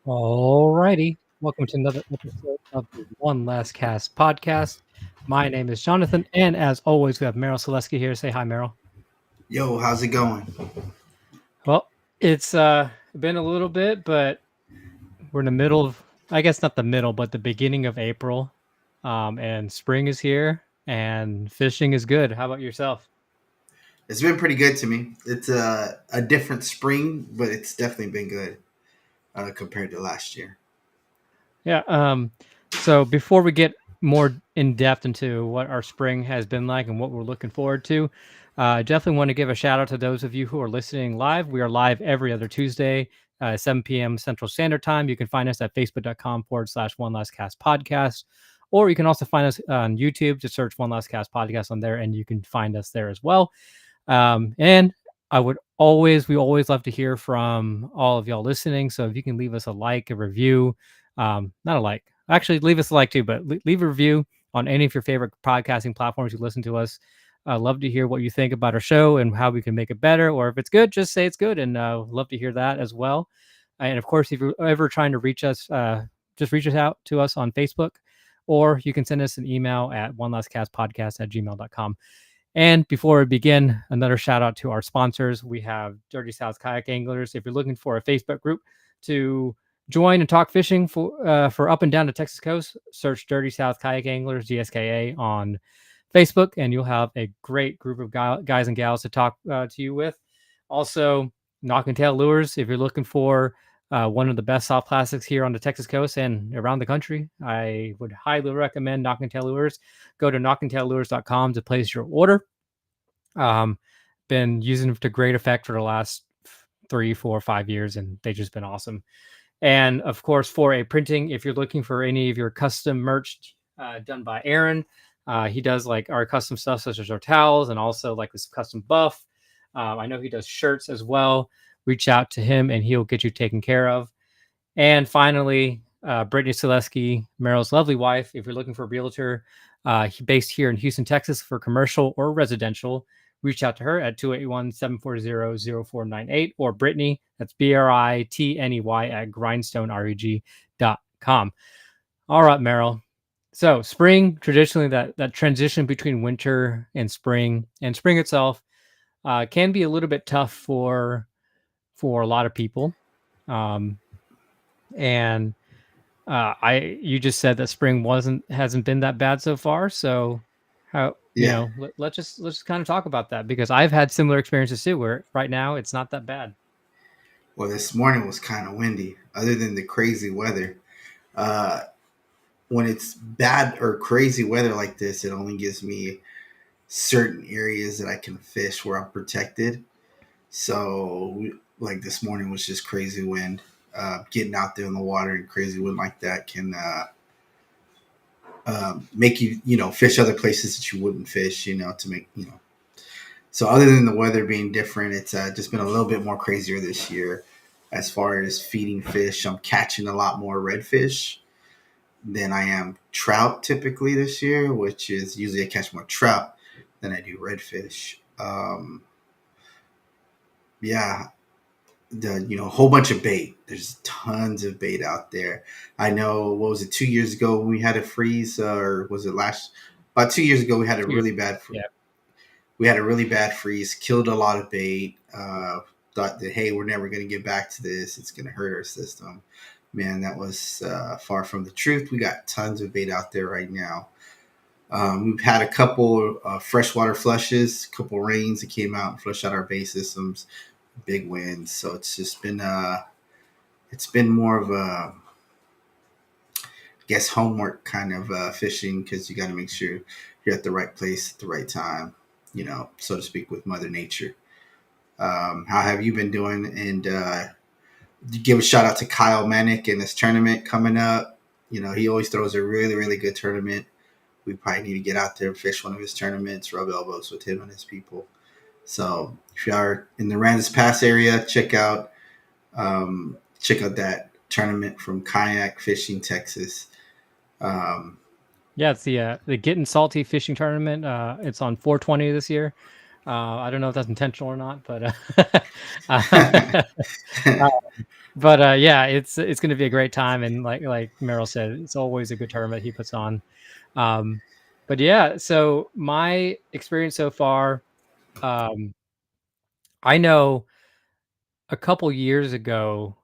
Alrighty, welcome to another episode of the One Last Cast podcast. My name is Jonathan, and as always, we have Merriel Solesky here. Say hi, Merriel. Yo, how's it going? Well, it's been a little bit, but we're in the middle of, I guess not the middle, but the beginning of April, and spring is here, and fishing is good. How about yourself? It's been pretty good to me. It's a different spring, but it's definitely been good compared to last year. Yeah. So before we get more in depth into what our spring has been like and what we're looking forward to, I definitely want to give a shout out to those of you who are listening live. We are live every other Tuesday, 7 p.m. Central Standard Time. You can find us at facebook.com/1 Last Cast Podcast. Or you can also find us on YouTube. Just search One Last Cast Podcast on there, and you can find us there as well. And we always love to hear from all of y'all listening. So if you can leave us a like, a review, not a like, actually leave us a like too, but leave a review on any of your favorite podcasting platforms you listen to us. Love to hear what you think about our show and how we can make it better. Or if it's good, just say it's good, and love to hear that as well. And of course, if you're ever trying to reach us, just reach us out to us on Facebook, or you can send us an email at onelastcastpodcast@gmail.com. And before we begin, another shout out to our sponsors. We have Dirty South Kayak Anglers. If you're looking for a Facebook group to join and talk fishing for up and down the Texas coast, search Dirty South Kayak Anglers, DSKA, on Facebook, and you'll have a great group of guys and gals to talk to you with. Also, Knock and Tail Lures. If you're looking for one of the best soft plastics here on the Texas coast and around the country, I would highly recommend Knock and Tail Lures. Go to knockandtaillures.com to place your order. Been using them to great effect for the last 3, 4, 5 years, and they've just been awesome. And of course, for a printing, if you're looking for any of your custom merch done by Aaron, he does like our custom stuff, such as our towels and also like this custom buff. I know he does shirts as well. Reach out to him and he'll get you taken care of. And finally, Brittany Solesky, Merrill's lovely wife. If you're looking for a realtor, based here in Houston, Texas, for commercial or residential, reach out to her at 281-740-0498, or Brittany, that's Britney at grindstonereg.com. All right, Merrill. So spring, traditionally that transition between winter and spring itself can be a little bit tough for a lot of people. And you just said that spring hasn't been that bad so far. So how, let's just kind of talk about that, because I've had similar experiences too, where right now it's not that bad. Well, this morning was kind of windy, other than the crazy weather. When it's bad or crazy weather like this, it only gives me certain areas that I can fish where I'm protected. So, like this morning was just crazy wind. Getting out there in the water and crazy wind like that can make you, fish other places that you wouldn't fish, to make, So other than the weather being different, it's just been a little bit more crazier this year as far as feeding fish. I'm catching a lot more redfish than I am trout typically this year, which is usually I catch more trout than I do redfish. Yeah, a whole bunch of bait. There's tons of bait out there. I know, what was it, 2 years ago when we had a freeze, or was it about 2 years ago we had a really bad freeze. Yeah. We had a really bad freeze, killed a lot of bait. Thought that, hey, we're never going to get back to this. It's going to hurt our system. Man, that was far from the truth. We got tons of bait out there right now. We've had a couple freshwater flushes, a couple rains that came out and flushed out our bait systems. Big winds, so it's just been more of a, I guess, homework kind of fishing, because you got to make sure you're at the right place at the right time, so to speak, with Mother Nature. How have you been doing? And give a shout out to Kyle Manick and his tournament coming up. He always throws a really, really good tournament. We probably need to get out there and fish one of his tournaments, rub elbows with him and his people. So if you are in the Randus Pass area, check out that tournament from Kayak Fishing Texas. Yeah, it's the Getting Salty Fishing Tournament. It's on 420 this year. I don't know if that's intentional or not, but But yeah, it's going to be a great time, and like Merrill said, it's always a good tournament he puts on. Um, but yeah, so my experience so far, um, I know a couple years ago,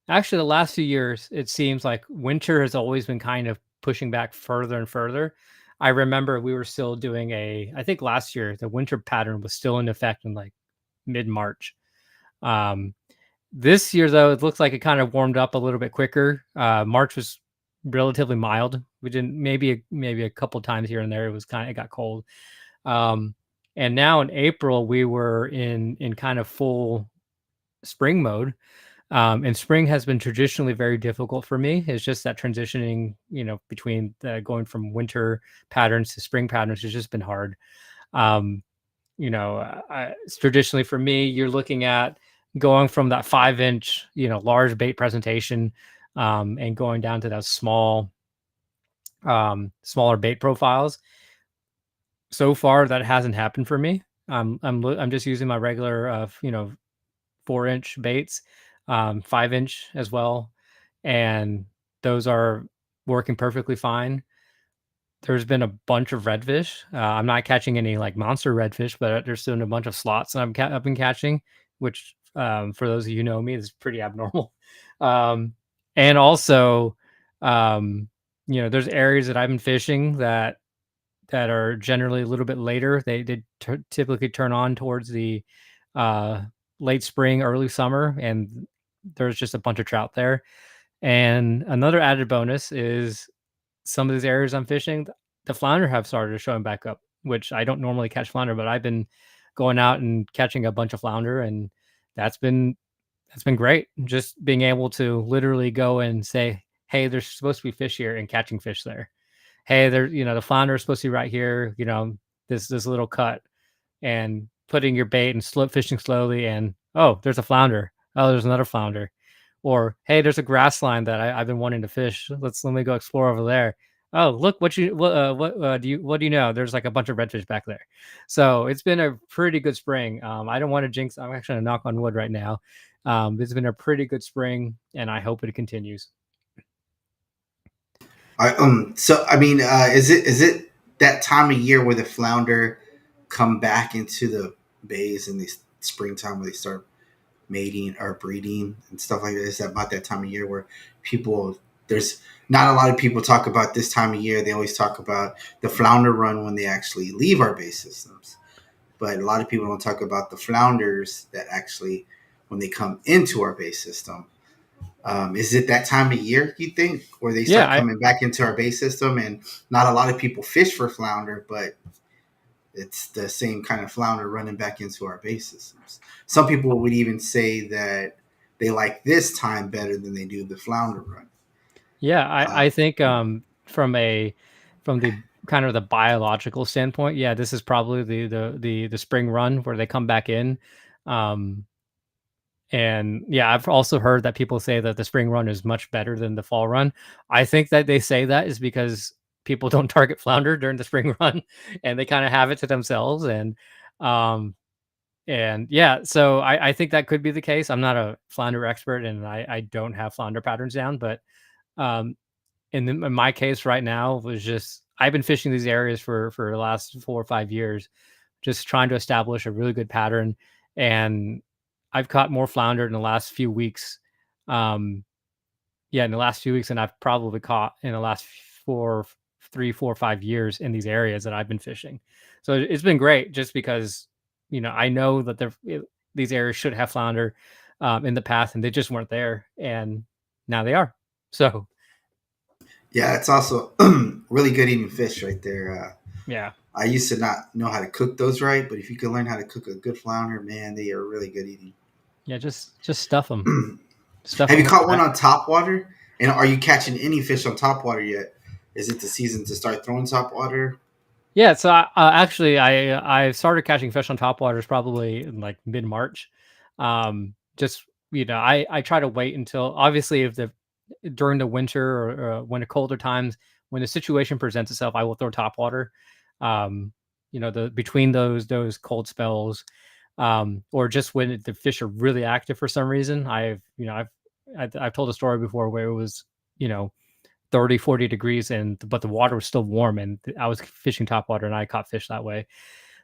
actually the last few years, it seems like winter has always been kind of pushing back further and further. I remember we were still doing I think last year the winter pattern was still in effect in like mid March. Um, this year, though, it looks like it kind of warmed up a little bit quicker. March was relatively mild. We didn't maybe a couple times here and there. It got cold. Um, and now in April, we were in kind of full spring mode. And spring has been traditionally very difficult for me. It's just that transitioning, between going from winter patterns to spring patterns has just been hard. Um, traditionally for me, you're looking at going from that 5-inch, large bait presentation, and going down to those smaller bait profiles. So far, that hasn't happened for me. I'm just using my regular, 4-inch baits, 5-inch as well, and those are working perfectly fine. There's been a bunch of redfish. I'm not catching any like monster redfish, but there's still a bunch of slots that I've been catching, which, for those of you who know me, is pretty abnormal. Um, and also, um, there's areas that I've been fishing that are generally a little bit later. They typically turn on towards the uh, late spring, early summer, and there's just a bunch of trout there. And another added bonus is some of these areas I'm fishing, the flounder have started showing back up, which I don't normally catch flounder, but I've been going out and catching a bunch of flounder, and that's been that's been great. Just being able to literally go and say, "Hey, there's supposed to be fish here," and catching fish there. Hey, the flounder is supposed to be right here. This little cut, and putting your bait and fishing slowly, and oh, there's a flounder. Oh, there's another flounder. Or hey, there's a grass line that I've been wanting to fish. Let me go explore over there. Oh, look what do you know? There's like a bunch of redfish back there. So it's been a pretty good spring. I don't want to jinx. I'm actually gonna knock on wood right now. It's been a pretty good spring, and I hope it continues. So I mean, is it that time of year where the flounder come back into the bays in the springtime where they start mating or breeding and stuff like that? Is that about that time of year where people there's not a lot of people talk about this time of year. They always talk about the flounder run when they actually leave our base systems, but a lot of people don't talk about the flounders that actually when they come into our base system. Is it that time of year, you think, where they Yeah, start coming back into our base system? And not a lot of people fish for flounder, but it's the same kind of flounder running back into our base systems. Some people would even say that they like this time better than they do the flounder run. yeah, Uh, I think, from the kind of the biological standpoint, yeah, this is probably the spring run where they come back in. Um, and yeah, I've also heard that people say that the spring run is much better than the fall run. I think that they say that is because people don't target flounder during the spring run, and they kind of have it to themselves. Um, and yeah, so I think that could be the case. I'm not a flounder expert, and I don't have flounder patterns down, but um, in my case right now was just I've been fishing these areas for the last 4 or 5 years, just trying to establish a really good pattern, and I've caught more flounder in the last few weeks. Um, yeah, in the last few weeks than I've probably caught in the last 3, 4, 5 years in these areas that I've been fishing. So it's been great just because I know that these areas should have flounder, in the past, and they just weren't there, and now they are. So yeah, it's also really good eating fish right there. yeah. I used to not know how to cook those right, but if you can learn how to cook a good flounder, man, they are really good eating. Yeah, just stuff them. Stuff Have you them with caught one that. on top water? And are you catching any fish on top water yet? Is it the season to start throwing top water? Yeah, so actually, I started catching fish on topwaters probably in like mid March. Just I try to wait until obviously if the during the winter or when the colder times when the situation presents itself, I will throw topwater. The between those cold spells, or just when the fish are really active for some reason. I've I've told a story before where it was, you know, 30, 40 degrees, but the water was still warm, and I was fishing topwater, and I caught fish that way.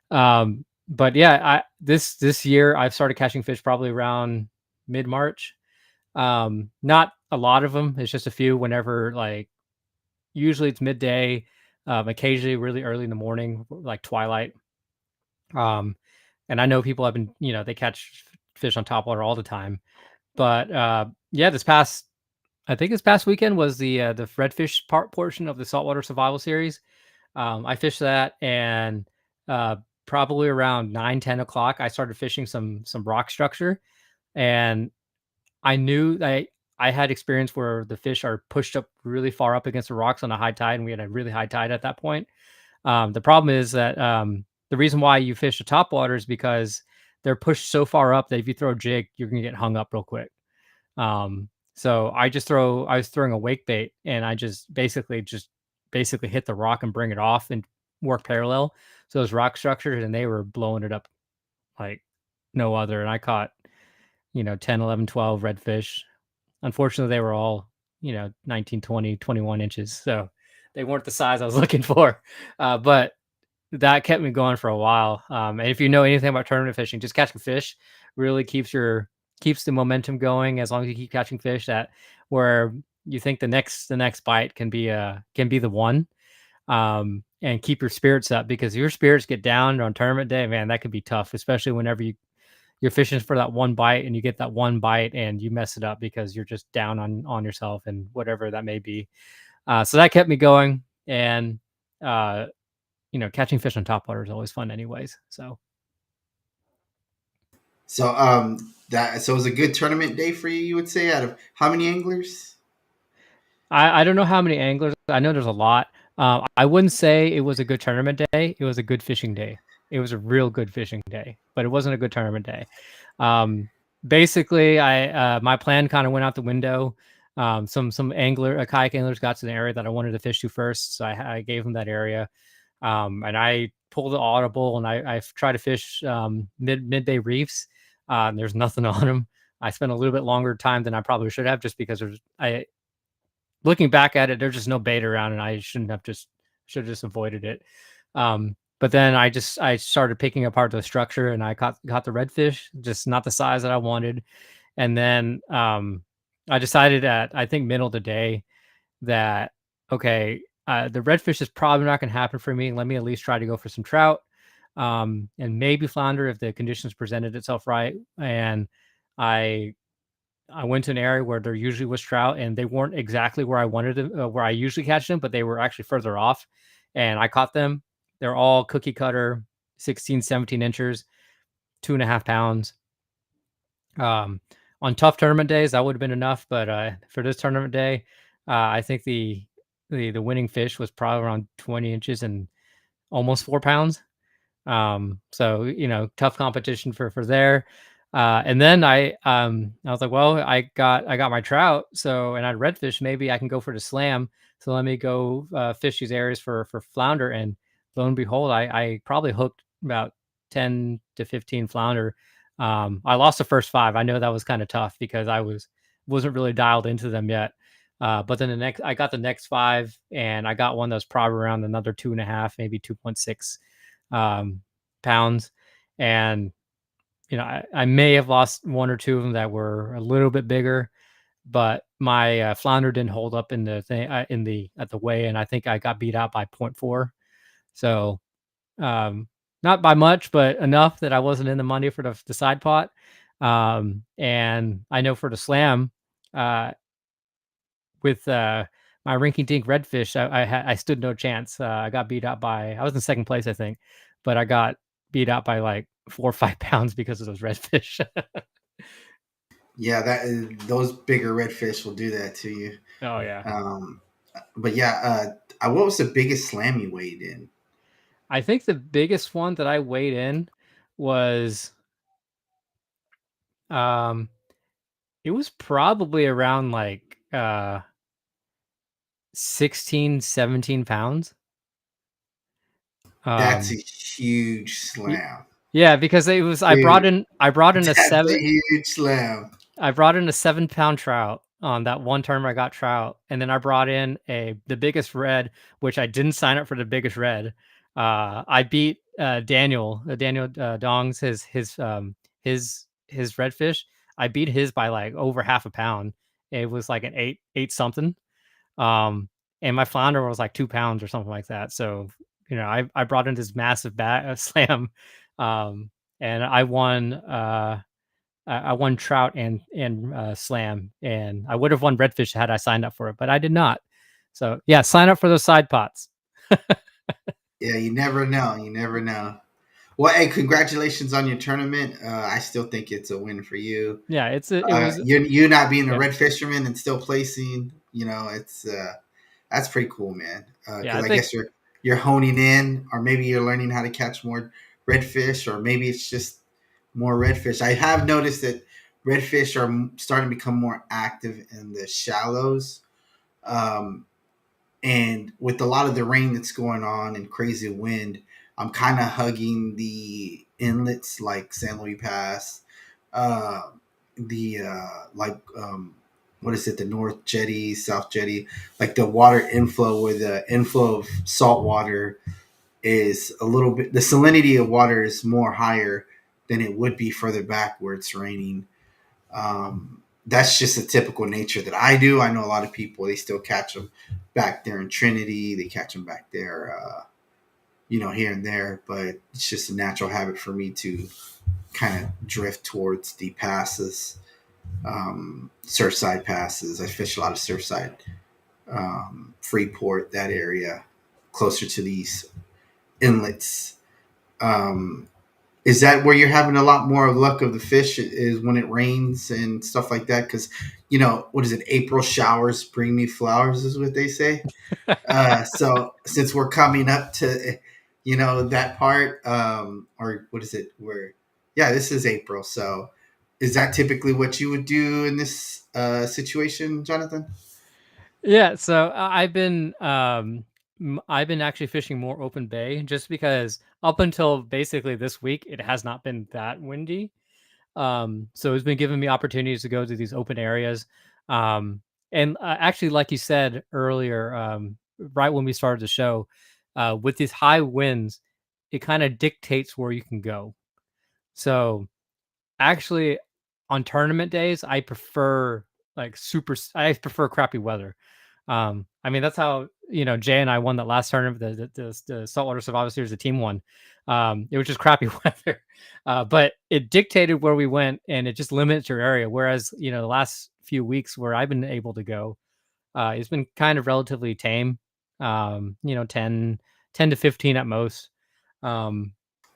But yeah, this year I've started catching fish probably around mid March. Not a lot of them. It's just a few. Whenever, like, usually it's midday. Occasionally really early in the morning, like twilight. Um, and I know people have been, they catch fish on topwater all the time. But yeah, I think this past weekend was the redfish portion of the saltwater survival series. I fished that, and uh, probably around 9, 10 o'clock, I started fishing some rock structure, and I knew I had experience where the fish are pushed up really far up against the rocks on a high tide, and we had a really high tide at that point. The problem is that the reason why you fish the top water is because they're pushed so far up that if you throw a jig, you're gonna get hung up real quick. So I was throwing a wake bait, and I just basically hit the rock and bring it off and work parallel. So those rock structures, and they were blowing it up like no other. And I caught, 10, 11, 12 redfish. Unfortunately, they were all, 19, 20, 21 inches. So they weren't the size I was looking for. But that kept me going for a while. And if you know anything about tournament fishing, just catching fish really keeps the momentum going. As long as you keep catching fish that where you think the next bite can be the one, and keep your spirits up, because if your spirits get down on tournament day, man, that could be tough, especially whenever you're fishing for that one bite and you get that one bite and you mess it up because you're just down on yourself and whatever that may be. So that kept me going, and uh, catching fish on topwater is always fun, anyways. So So that so it was a good tournament day for you. You would say out of how many anglers? I don't know how many anglers. I know there's a lot. I wouldn't say it was a good tournament day. It was a good fishing day. It was a real good fishing day, but it wasn't a good tournament day. Um, Basically, I my plan kind of went out the window. Some kayak anglers got to the area that I wanted to fish to first, so I gave them that area. And I pulled the audible, and I tried to fish midday reefs. There's nothing on them. I spent a little bit longer time than I probably should have, just because I looking back at it, there's just no bait around, and I should have just avoided it. But then I started picking apart the structure, and I caught the redfish, just not the size that I wanted. And then I decided at, I think, middle of the day, that okay, the redfish is probably not going to happen for me. Let me at least try to go for some trout, and maybe flounder if the conditions presented itself right. And I I went to an area where there usually was trout, and they weren't exactly where I wanted them, where I usually catch them, but they were actually further off, and I caught them. They're all cookie cutter, 16, 17 inches, 2.5 pounds. Um, on tough tournament days, that would have been enough, but for this tournament day, I think the winning fish was probably around 20 inches and almost 4 pounds. So tough competition for there. And then I was like, well, I got my trout, so, and I had redfish, maybe I can go for the slam. So let me go fish these areas for flounder, and lo and behold, I probably hooked about 10 to 15 flounder. I lost the first five. I know that was kind of tough because wasn't really dialed into them yet. But then I got the next five, and I got one that was probably around another 2.5, maybe 2.6 pounds. And I may have lost one or two of them that were a little bit bigger, but my flounder didn't hold up in the thing, at the weigh, and I think I got beat out by point 0.4. So not by much, but enough that I wasn't in the money for the side pot. And I know for the slam, uh, with my rinky dink redfish, I stood no chance. I got beat out by, I was in second place, I think, but I got beat out by like 4 or 5 pounds because of those redfish. Yeah, those bigger redfish will do that to you. Oh yeah, Um, but yeah, what was the biggest slam you weighed in? I think the biggest one that I weighed in was um it was probably around like 16, 17 pounds. That's a Um huge y- slam. yeah, because it was Dude, I brought in a that's a seven. huge slam. I brought in a 7-pound trout on that one term I got trout, and then I brought in the biggest red, which I didn't sign up for the biggest red. I beat Daniel Dong's his redfish. I beat his by like over half a pound. It was like an eight something. Um, and my flounder was like 2 pounds or something like that. So I brought in this massive slam, um, and I won trout and slam, and I would have won redfish had I signed up for it, but I did not. So yeah, sign up for those side pots. Yeah, you never know. You never know. Well, hey, congratulations on your tournament. I still think it's a win for you. Yeah, it was You not being a yeah red fisherman and still placing, it's that's pretty cool, man. yeah Because I I think guess you're honing in, or maybe you're learning how to catch more redfish, or maybe it's just more redfish. I have noticed that redfish are starting to become more active in the shallows. Um, and with a lot of the rain that's going on and crazy wind, I'm kind of hugging the inlets like San Luis Pass, uh, the what is it, the North Jetty, South Jetty, like the water inflow, where the inflow of salt water is a little bit, the salinity of water is more higher than it would be further back where it's raining. That's just a typical nature that I do. I know a lot of people, they still catch them back there in Trinity. They catch them back there, here and there. But it's just a natural habit for me to kind of drift towards the passes, Surfside passes. I fish a lot of Surfside, Freeport, that area, closer to these inlets. Um, Is that where you're having a lot more luck of the fish, is when it rains and stuff like that? Because, what is it? April showers bring me flowers, is what they say. So since we're coming up to, that part, or what is it? Yeah, this is April. So is that typically what you would do in this situation, Jonathan? yeah. So I've been actually fishing more open bay just because up until basically this week it has not been that windy. So it's been giving me opportunities to go to these open areas. Um, and actually, like you said earlier, right when we started the show, with these high winds, it kind of dictates where you can go. So actually, on tournament days, I prefer I prefer crappy weather. I mean, that's how Jay and I won that last tournament, the Saltwater Survival Series, the team won. It was just crappy weather, but it dictated where we went, and it just limits your area. Whereas the last few weeks where I've been able to go, it's been kind of relatively tame. 10 to 15 at most. Um,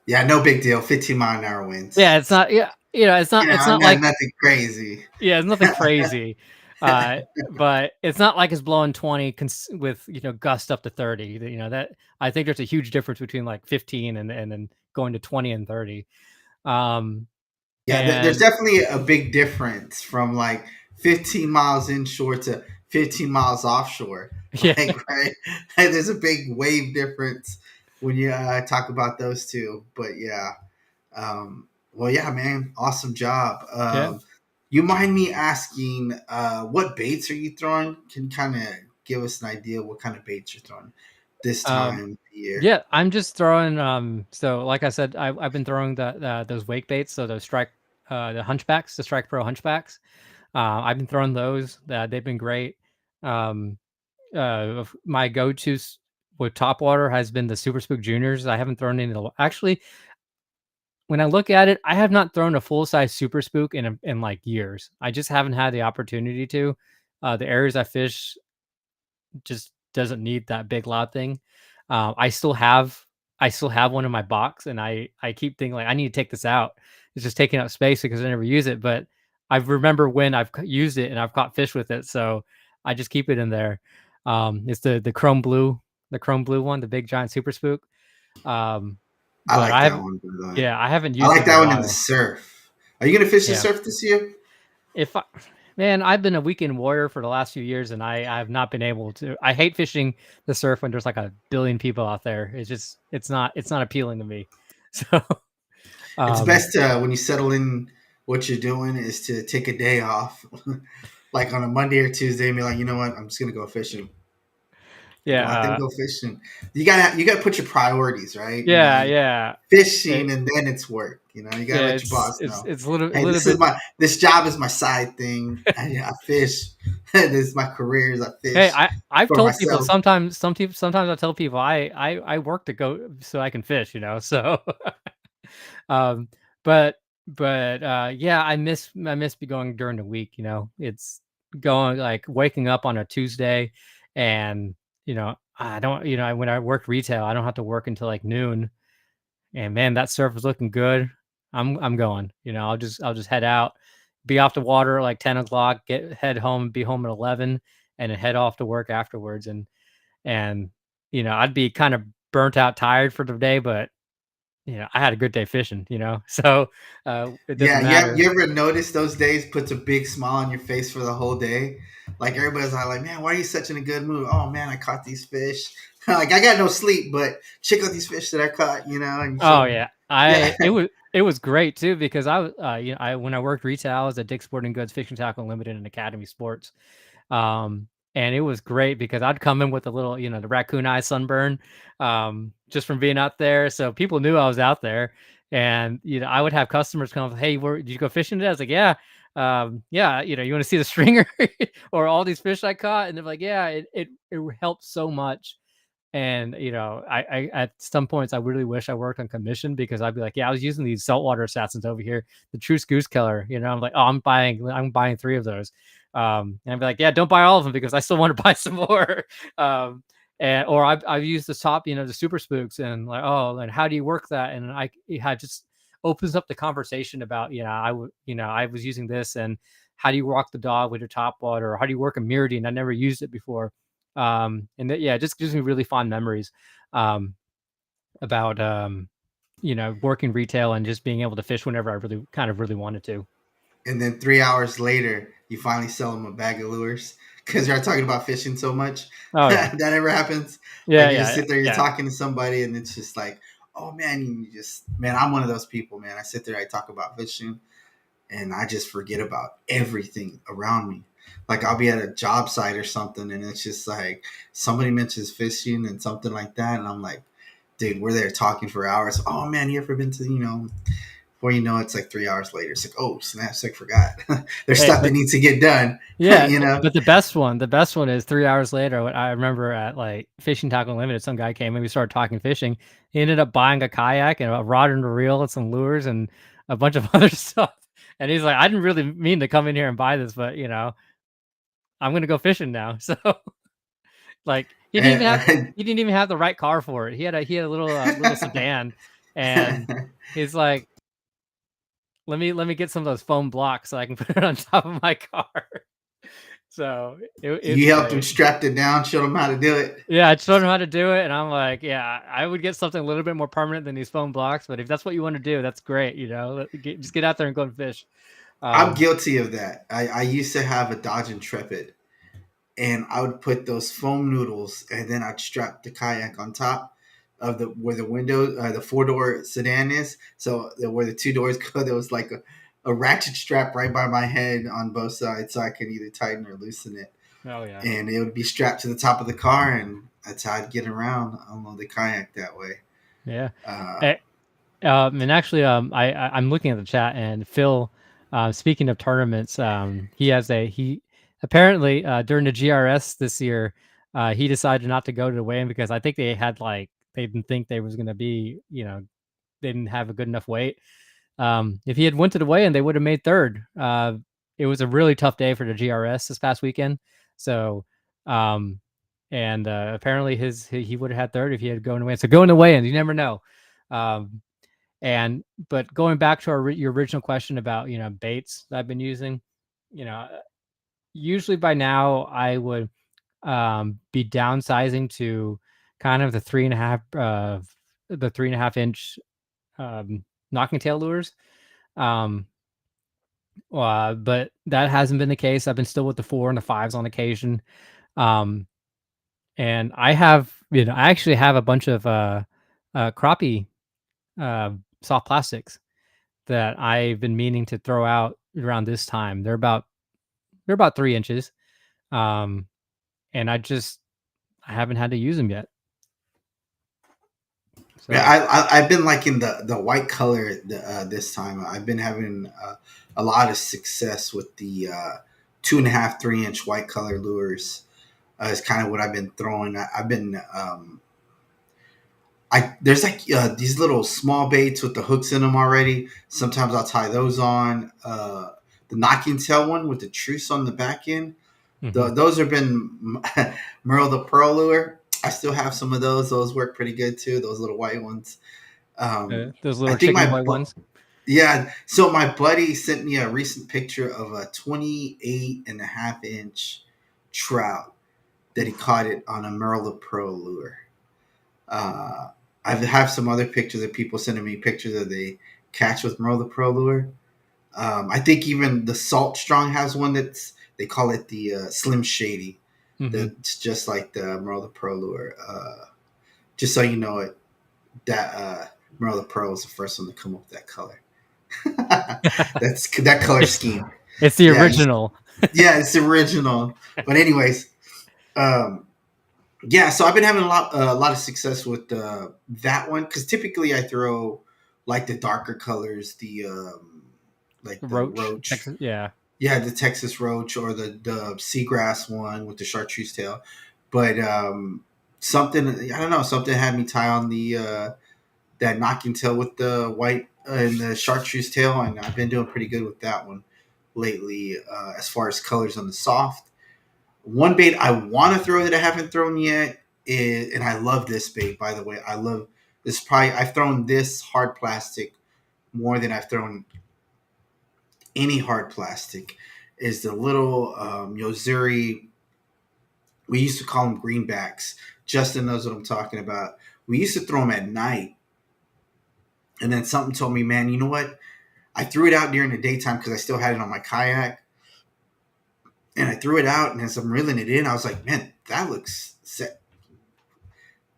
Yeah, no big deal. 15-mile-an-hour winds. yeah, it's not. Yeah, it's not Not like nothing crazy. yeah, it's nothing crazy. Uh, but it's not like it's blowing 20 with gust up to 30. That I think there's a huge difference between like 15 and then going to 20 and 30. Um, Yeah, there's and definitely a big difference from like 15 miles inshore to 15 miles offshore. yeah, Like, right? There's a big wave difference when you talk about those two. But yeah, well, yeah, man, awesome job. yeah. You mind me asking, what baits are you throwing? Can you kind of give us an idea what kind of baits you're throwing this Um, time of the year? yeah, I'm just throwing. So like I said, I've been throwing those wake baits, so those the hunchbacks, the Strike Pro hunchbacks. I've been throwing those. They've been great. Um, my go-tos with top water has been the Super Spook Juniors. I haven't thrown any. Actually, when I look at it, I have not thrown a full size Super Spook in like years. I just haven't had the opportunity to. The areas I fish just doesn't need that big loud thing. I still have one in my box, and I keep thinking like I need to take this out. It's just taking up space because I never use it. But I remember when I've used it and I've caught fish with it, so I just keep it in there. It's the chrome blue one, the big giant Super Spook. Um, I but like I that haven't, one, by the way. yeah, I haven't I used it like in a that one in the while. surf. Are you gonna fish the Yeah. surf this year? If I, man, I've been a weekend warrior for the last few years, and I have not been able to. I hate fishing the surf when there's like a billion people out there. It's not appealing to me. So, It's um, best when you settle in what you're doing is to take a day off, like on a Monday or Tuesday, and be like, you know what, I'm just gonna go fishing. Yeah, Go out there and go fishing. You gotta put your priorities right. yeah, yeah. Fishing, It, and then it's work. You gotta yeah, let your boss know. it's a Hey, little bit. this job is my side thing. I fish. This is my career. Is I Hey, fish I've for told people myself. sometimes, sometimes I tell people I work to go so I can fish, you know. So, um, but yeah, I miss be going during the week. You know, it's going like waking up on a Tuesday, and you know I don't, you know, when I work retail, I don't have to work until like noon, and man, that surf is looking good. I'm going. You know, I'll just head out, be off the water like 10 o'clock, head home, be home at 11, and then head off to work afterwards. And you know, I'd be kind of burnt out, tired for the day, but you know, I had a good day fishing. You know, so it Yeah, doesn't matter. you ever notice those days puts a big smile on your face for the whole day? Like everybody's like, man, why are you such in a good mood? Oh man, I caught these fish. Like I got no sleep, but check out these fish that I caught. And you show Oh them. yeah, Yeah, it was great too because I was you know, I when I worked retail, I was at Dick's Sporting Goods, Fishing Tackle Unlimited, and Academy Sports. And it was great because I'd come in with a little, you know, the raccoon eye sunburn, just from being out there. So people knew I was out there, and you know, I would have customers come, "Hey, did you go fishing today?" I was like, "Yeah, yeah." You know, you want to see the stringer or all these fish I caught, and they're like, "Yeah." It helped so much. And you know, I at some points I really wish I worked on commission because I'd be like, yeah, I was using these saltwater assassins over here, the Truce Goose Killer. You know, I'm like, oh, I'm buying 3 of those. And I'd be like, yeah, don't buy all of them because I still want to buy some more. um, and or I've used the top, you know, the super spooks, and like, oh, and how do you work that? And it had just opens up the conversation about, you know, you know, I was using this, and how do you walk the dog with your top water, or how do you work a Miridian? I never used it before. And that, yeah, it just gives me really fond memories, um, about, you know, working retail and just being able to fish whenever I really wanted to. and then 3 hours later, you finally sell them a bag of lures because you're talking about fishing so much. Oh yeah, That never happens. Like yeah, you just yeah, sit there, you're yeah. talking to somebody, and it's just like, oh man, man, I'm one of those people, man. I sit there, I talk about fishing, and I just forget about everything around me. Like I'll be at a job site or something, and it's just like somebody mentions fishing and something like that, and I'm like, dude, we're there talking for hours. Oh man, you ever been to before you know it's like 3 hours later. It's like, oh snaps, I forgot. There's Hey, stuff that but needs to get done. yeah, you know. but the best one is 3 hours later. I remember at like Fishing Tackle Unlimited, some guy came and we started talking fishing. He ended up buying a kayak and a rod and a reel and some lures and a bunch of other stuff. And he's like, I didn't really mean to come in here and buy this, but you know, I'm gonna go fishing now. So like, And, he didn't even have the right car for it. He had a little sedan, and he's like, let me get some of those foam blocks so I can put it on top of my car." So, it's you helped him great. strap it down, showed him how to do it. Yeah, I showed him how to do it, and I'm like, "Yeah, I would get something a little bit more permanent than these foam blocks, but if that's what you wanna do, that's great, you know? Just get out there and go and fish." I'm Um, guilty of that. I used to have a Dodge Intrepid, and I would put those foam noodles, and then I'd strap the kayak on top of the where the window, the 4-door sedan is. So where the 2 doors go, there was like a ratchet strap right by my head on both sides, so I could either tighten or loosen it. oh, yeah. And it would be strapped to the top of the car, and that's how I'd get around on the kayak that way. Yeah. Uh, Eh and actually, I'm looking at the chat, and Phil, speaking of tournaments, he apparently, during the GRS this year, he decided not to go to the weigh-in because I think they had like they didn't think they was gonna be, you know, they didn't have a good enough weight. If he had went to the weigh-in, they would have made third. It was a really tough day for the GRS this past weekend. So, um, and apparently he would have had third if he had gone to weigh-in. So go in the weigh-in, you never know. Um, and but going back to your original question about, you know, baits that I've been using, you know, usually by now I would, be downsizing to kind of the 3.5 inch, knocking tail lures. Um, but that hasn't been the case. I've been still with the 4 and the 5s on occasion. Um, and I have, you know, I actually have a bunch of crappie, uh, soft plastics that I've been meaning to throw out around this time. They're about 3 inches, um, and I haven't had to use them yet. Yeah, So I've been liking the white color this time. I've been having a lot of success with the 2.5 3 inch white color lures. Is kind of what I've been throwing. I've been I there's like these little small baits with the hooks in them already. Sometimes I'll tie those on. The knocking tail one with the truce on the back end. mhm. Those have been Merle the Pearl lure. I still have some of those. Those work pretty good too. Those little white ones. Those I little think chickeny white ones. yeah. So my buddy sent me a recent picture of a 28.5 inch trout that he caught it on a Merle the Pearl lure. Uh, I have some other pictures of people sending me pictures of the catch with Merle the Pearl lure. I think even the Salt Strong has one that's they call it the Slim Shady. Hmm. That's just like the Merle the Pearl lure. Just so you know it, that Merle the Pearl was the first one to come up with that color. That's that color It's scheme. it's the Yeah, original. yeah, it's original. But anyways, um, yeah. So I've been having a lot of success with that one because typically I throw like the darker colors, the like The the roach, roach. Texas, yeah. Yeah, the Texas roach or the seagrass one with the chartreuse tail. But something I don't know, something had me tie on the that knocking tail with the white and the chartreuse tail, and I've been doing pretty good with that one lately as far as colors on the soft. One bait I want to throw that I haven't thrown yet is, and I love this bait by the way. I love this. Probably I've thrown this hard plastic more than I've thrown any hard plastic. Is the little Yozuri. We used to call them greenbacks. Justin knows what I'm talking about. We used to throw them at night, and then something told me, man, you know what? I threw it out during the daytime because I still had it on my kayak, and I threw it out. And as I'm reeling it in, I was like, man, that looks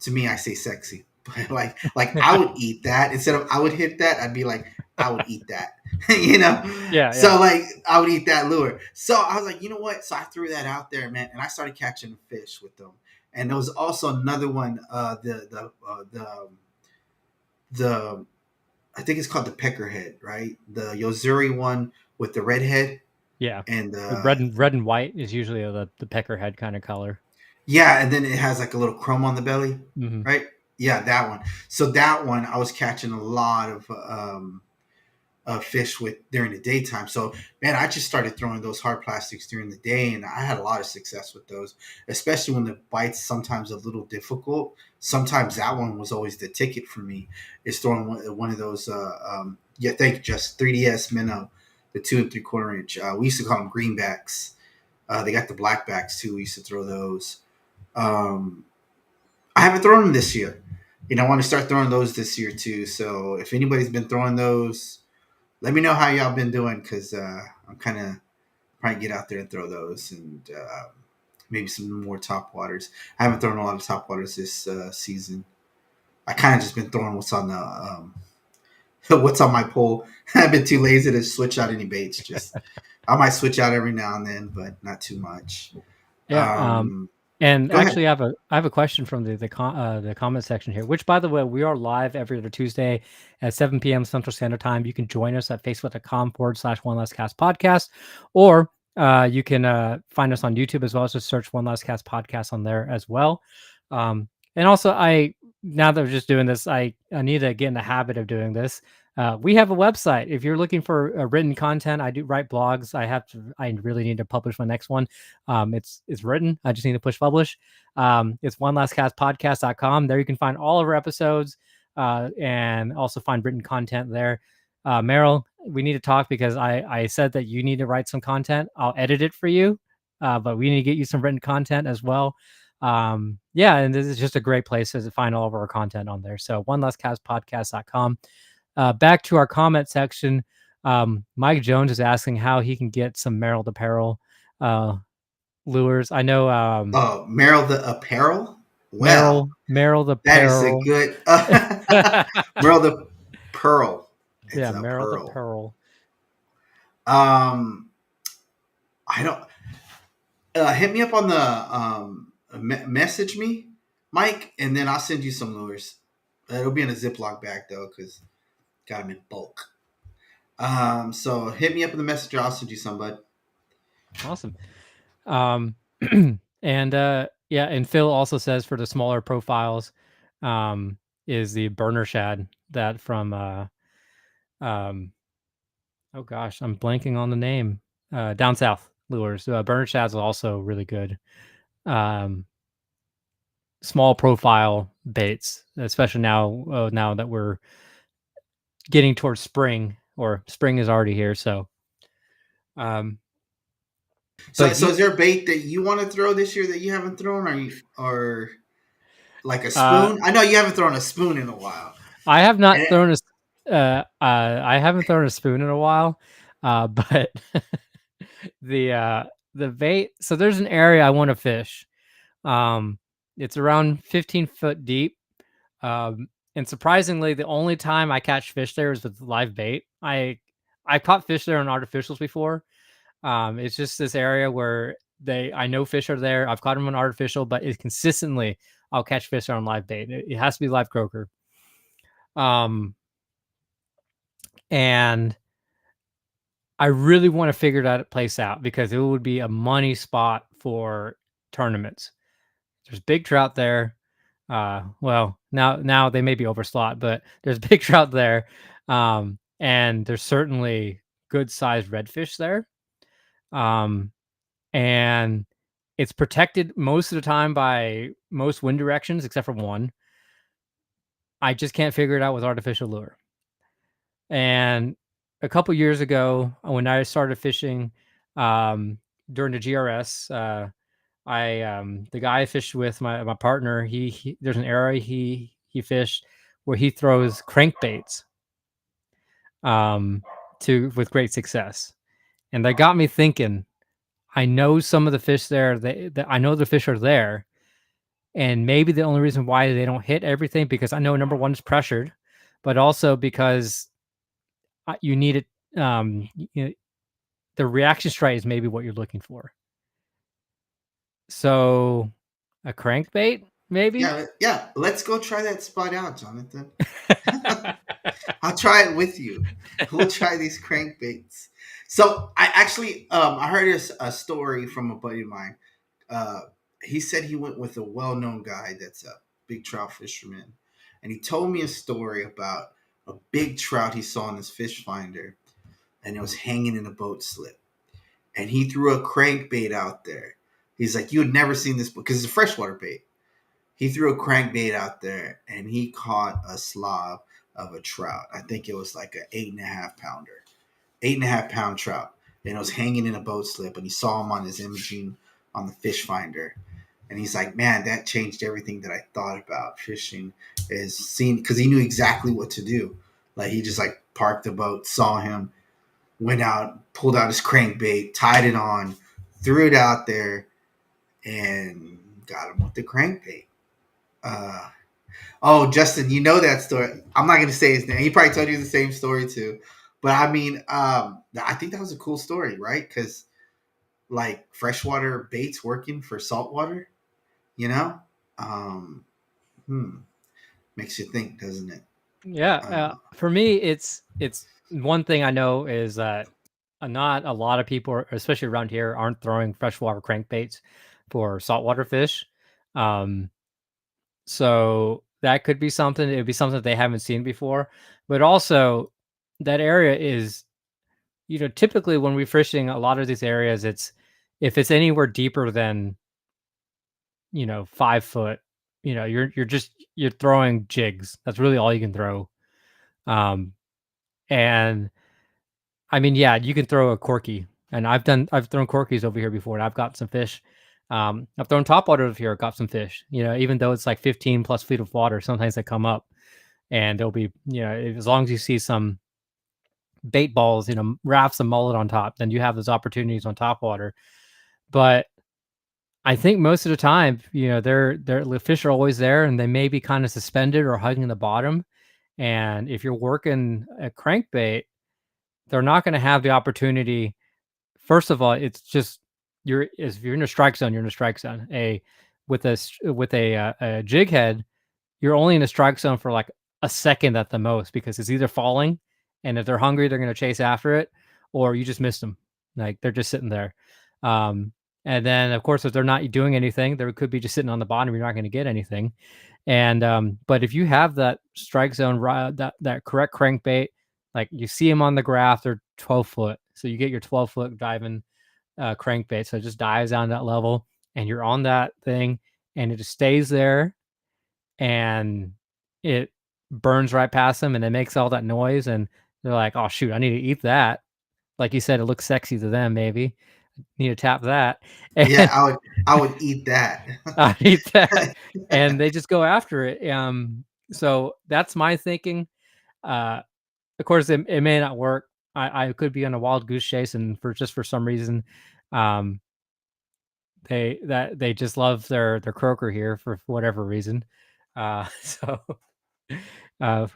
to me. I say sexy, but like I would eat that instead of I would hit that. I'd be like, I would eat that, you know. Yeah, yeah. So like I would eat that lure. So I was like, you know what? So I threw that out there, man, and I started catching fish with them. And there was also another one, the I think it's called the peckerhead, right? The Yozuri one with the red head Yeah. and The red and white is usually the peckerhead kind of color. yeah, and then it has like a little chrome on the belly, Hmm. right? Yeah, that one. So that one I was catching a lot of fish with during the daytime. So man, I just started throwing those hard plastics during the day, and I had a lot of success with those, especially when the bites sometimes a little difficult. Sometimes that one was always the ticket for me. Is throwing one of those. Yeah, thank you, just 3DS minnow, the 2 3/4 inch. We used to call them greenbacks. They got the blackbacks too. We used to throw those. Um, I haven't thrown them this year. I want to start throwing those this year too. So if anybody's been throwing those, let me know how y'all been doing because I'm kind of trying to get out there and throw those and maybe some more top waters. I haven't thrown a lot of top waters this season. I kind of just been throwing what's on the what's on my pole. I've been too lazy to switch out any baits. Just I might switch out every now and then, but not too much. Yeah. And Go ahead. actually, I have a question from the comment section here. Which, by the way, we are live every other Tuesday at 7 p.m. Central Standard Time. You can join us at facebook.com/one last cast podcast, or you can find us on YouTube as well. Just search One Last Cast podcast on there as well. And also, now that we're just doing this, I need to get in the habit of doing this. We have a website. If you're looking for written content, I do write blogs. I really need to publish my next one. It's written. I just need to push publish. It's onelastcastpodcast.com. There you can find all of our episodes and also find written content there. Merrill, we need to talk because I said that you need to write some content. I'll edit it for you, but we need to get you some written content as well. Yeah, and this is just a great place to find all of our content on there. So onelastcastpodcast.com. Back to our comment section. Mike Jones is asking how he can get some Merrill apparel lures. I know Merrill the apparel. Well, Merrill the that is a Peril. good Merrill the pearl. It's Yeah, a Merrill the pearl. Pearl. Um, I don't. Hit me up on the message me, Mike, and then I'll send you some lures. It'll be in a Ziploc bag though, because got them in bulk. So hit me up in the messenger. I'll send you some, bud. Awesome. Um, and yeah, and Phil also says for the smaller profiles, is the burner shad that from um, oh gosh, I'm blanking on the name. Down south lures. Burner shads are also really good. Um, small profile baits, especially now that we're getting towards spring, or spring is already here. So, um, So, but so is there a bait that you want to throw this year that you haven't thrown, or like a uh, spoon? I know you haven't thrown a spoon in a while. I have not And thrown I haven't thrown a spoon in a while, but the uh, the bait. So there's an area I want to fish. Um, it's around 15 foot deep. And surprisingly, the only time I catch fish there is with live bait. I caught fish there on artificials before. It's just this area where I know fish are there. I've caught them on artificial, but it consistently I'll catch fish on live bait. It has to be live croaker. Um, and I really want to figure that place out because it would be a money spot for tournaments. There's big trout there. Well, now they may be overslot, but there's big trout there, and there's certainly good sized redfish there. Um, and it's protected most of the time by most wind directions except for one. I just can't figure it out with artificial lure. And a couple years ago, when I started fishing um, during the GRS, the guy I fished with, my partner, he there's an area he fished where he throws crankbaits um, to with great success, and that got me thinking. I know some of the fish there. I know the fish are there, and maybe the only reason why they don't hit everything because I know number one is pressured, but also because you need it. You know, the reaction strike is maybe what you're looking for. So a crankbait, maybe. yeah, yeah, let's go try that spot out, Jonathan. I'll try it with you. We'll try these crankbaits. So I actually, I heard a story from a buddy of mine. Uh, he said he went with a well-known guy that's a big trout fisherman, and he told me a story about a big trout he saw in his fish finder, and it was hanging in a boat slip. And he threw a crankbait out there. He's like, you had never seen this because it's a freshwater bait. He threw a crankbait out there and he caught a slob of a trout. I think it was like an 8.5 pounder, 8.5 pound trout. And it was hanging in a boat slip. And he saw him on his imaging on the fish finder. And he's like, man, that changed everything that I thought about fishing. Is seeing because he knew exactly what to do. Like he just like parked the boat, saw him, went out, pulled out his crankbait, tied it on, threw it out there, and got him with the crankbait. Uh, oh, Justin, you know that story. I'm not going to say his name. He probably told you the same story too. But I mean, I think that was a cool story, right? Because like freshwater baits working for saltwater, you know, um, hmm, makes you think, doesn't it? Yeah, Uh, for me, it's one thing I know is that not a lot of people, especially around here, aren't throwing freshwater crankbaits for saltwater fish. Um, so that could be something. It would be something that they haven't seen before. But also, that area is, typically when we're fishing a lot of these areas, it's if it's anywhere deeper than 5 foot, you're throwing jigs. That's really all you can throw. Um, And I mean, yeah, you can throw a corky, and I've thrown corkies over here before, and I've got some fish. I've thrown topwater over here, got some fish. Even though it's like 15 plus feet of water, sometimes they come up, and there'll be, as long as you see some bait balls, rafts of mullet on top, then you have those opportunities on topwater. But I think most of the time, the fish are always there, and they may be kind of suspended or hugging the bottom, And if you're working a crankbait, they're not going to have the opportunity. First of all, it's just if you're in a strike zone, you're in a strike zone. A jig head, you're only in a strike zone for like a second at the most, because it's either falling, and if they're hungry, they're going to chase after it, or you just missed them. Like they're just sitting there. Um, and then, of course, if they're not doing anything, they could be just sitting on the bottom. You're not going to get anything. And but if you have that strike zone, that correct crankbait, like you see them on the graph, they're 12 foot. So you get your 12-foot diving crankbait. So it just dives down that level, and you're on that thing, and it just stays there, and it burns right past them, and it makes all that noise, and they're like, "Oh shoot, I need to eat that." Like you said, it looks sexy to them. Maybe need to tap that, Yeah, and I would eat that. I eat that, and they just go after it. So that's my thinking. Uh, of course, it may not work. I could be on a wild goose chase, and for some reason, um, they just love their croaker here for whatever reason. So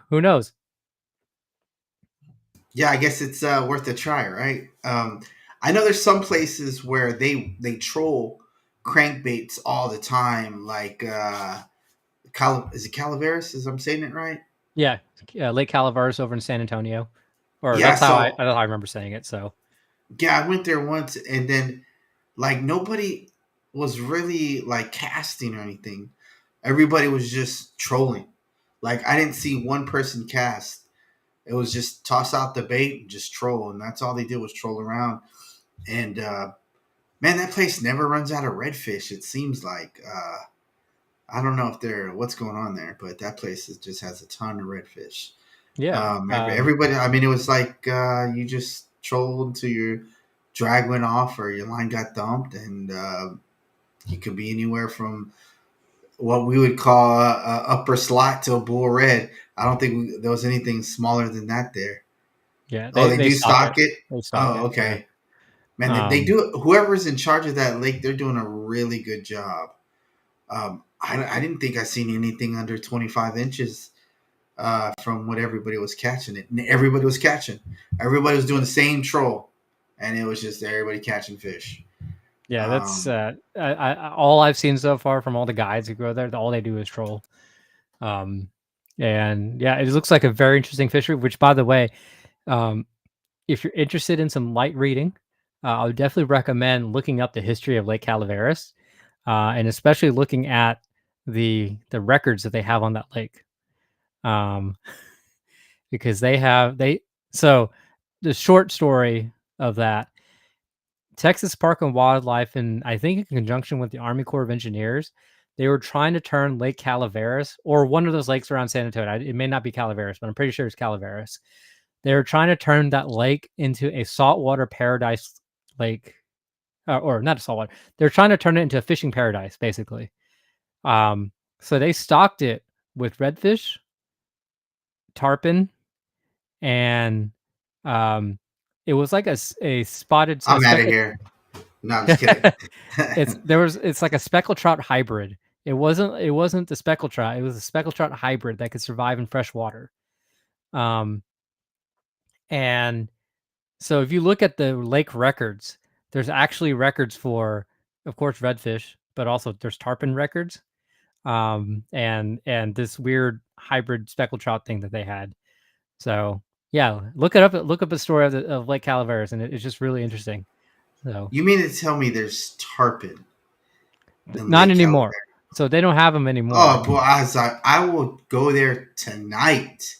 who knows? Yeah, I guess it's worth a try, right? I know there's some places where they troll crankbaits all the time, like is it Calaveras? Is I'm saying it right? Yeah, Lake Calaveras over in San Antonio, or Yeah, that's how I remember saying it. So yeah, I went there once, and then like nobody was really like casting or anything. Everybody was just trolling. Like I didn't see one person cast. It was just toss out the bait and just troll, and that's all they did was troll around. And man, that place never runs out of redfish. It seems like I don't know if they're what's going on there, but that place just has a ton of redfish. yeah, Everybody, I mean, it was like you just trolled until your drag went off or your line got dumped, and you could be anywhere from what we would call upper slot to a bull red. I don't think there was anything smaller than that there. yeah, Oh, they they they do stock stock it. it. They stock Oh, it. Yeah. okay. Man, they do. Whoever's in charge of that lake, they're doing a really good job. I didn't think I seen anything under 25 inches from what everybody was catching it. And everybody was catching. Everybody was doing the same troll, and it was just everybody catching fish. Yeah, that's Um, all I've seen so far from all the guides who go there. All they do is troll. Um, and yeah, it looks like a very interesting fishery. Which, by the way, um, if you're interested in some light reading, I would definitely recommend looking up the history of Lake Calaveras, and especially looking at the records that they have on that lake, um, because they. So the short story of that, Texas Park and Wildlife, and I think in conjunction with the Army Corps of Engineers, they were trying to turn Lake Calaveras, or one of those lakes around San Antonio. It may not be Calaveras, but I'm pretty sure it's Calaveras. They were trying to turn that lake into a saltwater paradise lake, or not a saltwater. They're trying to turn it into a fishing paradise, basically. So they stocked it with redfish, tarpon, and um, it was like a spotted a I'm out of here. No, I'm just kidding. it's like a speckled trout hybrid. It wasn't the speckled trout. It was a speckled trout hybrid that could survive in fresh water. Um, and so if you look at the lake records, there's actually records for, of course, redfish, but also there's tarpon records. And this weird hybrid speckled trout thing that they had. So yeah, look it up. Look up a story of Lake Calaveras, and it's just really interesting. So You mean to tell me there's tarpon in not Lake anymore. Calaveras? So they don't have them anymore. Oh boy, I was like, I will go there tonight.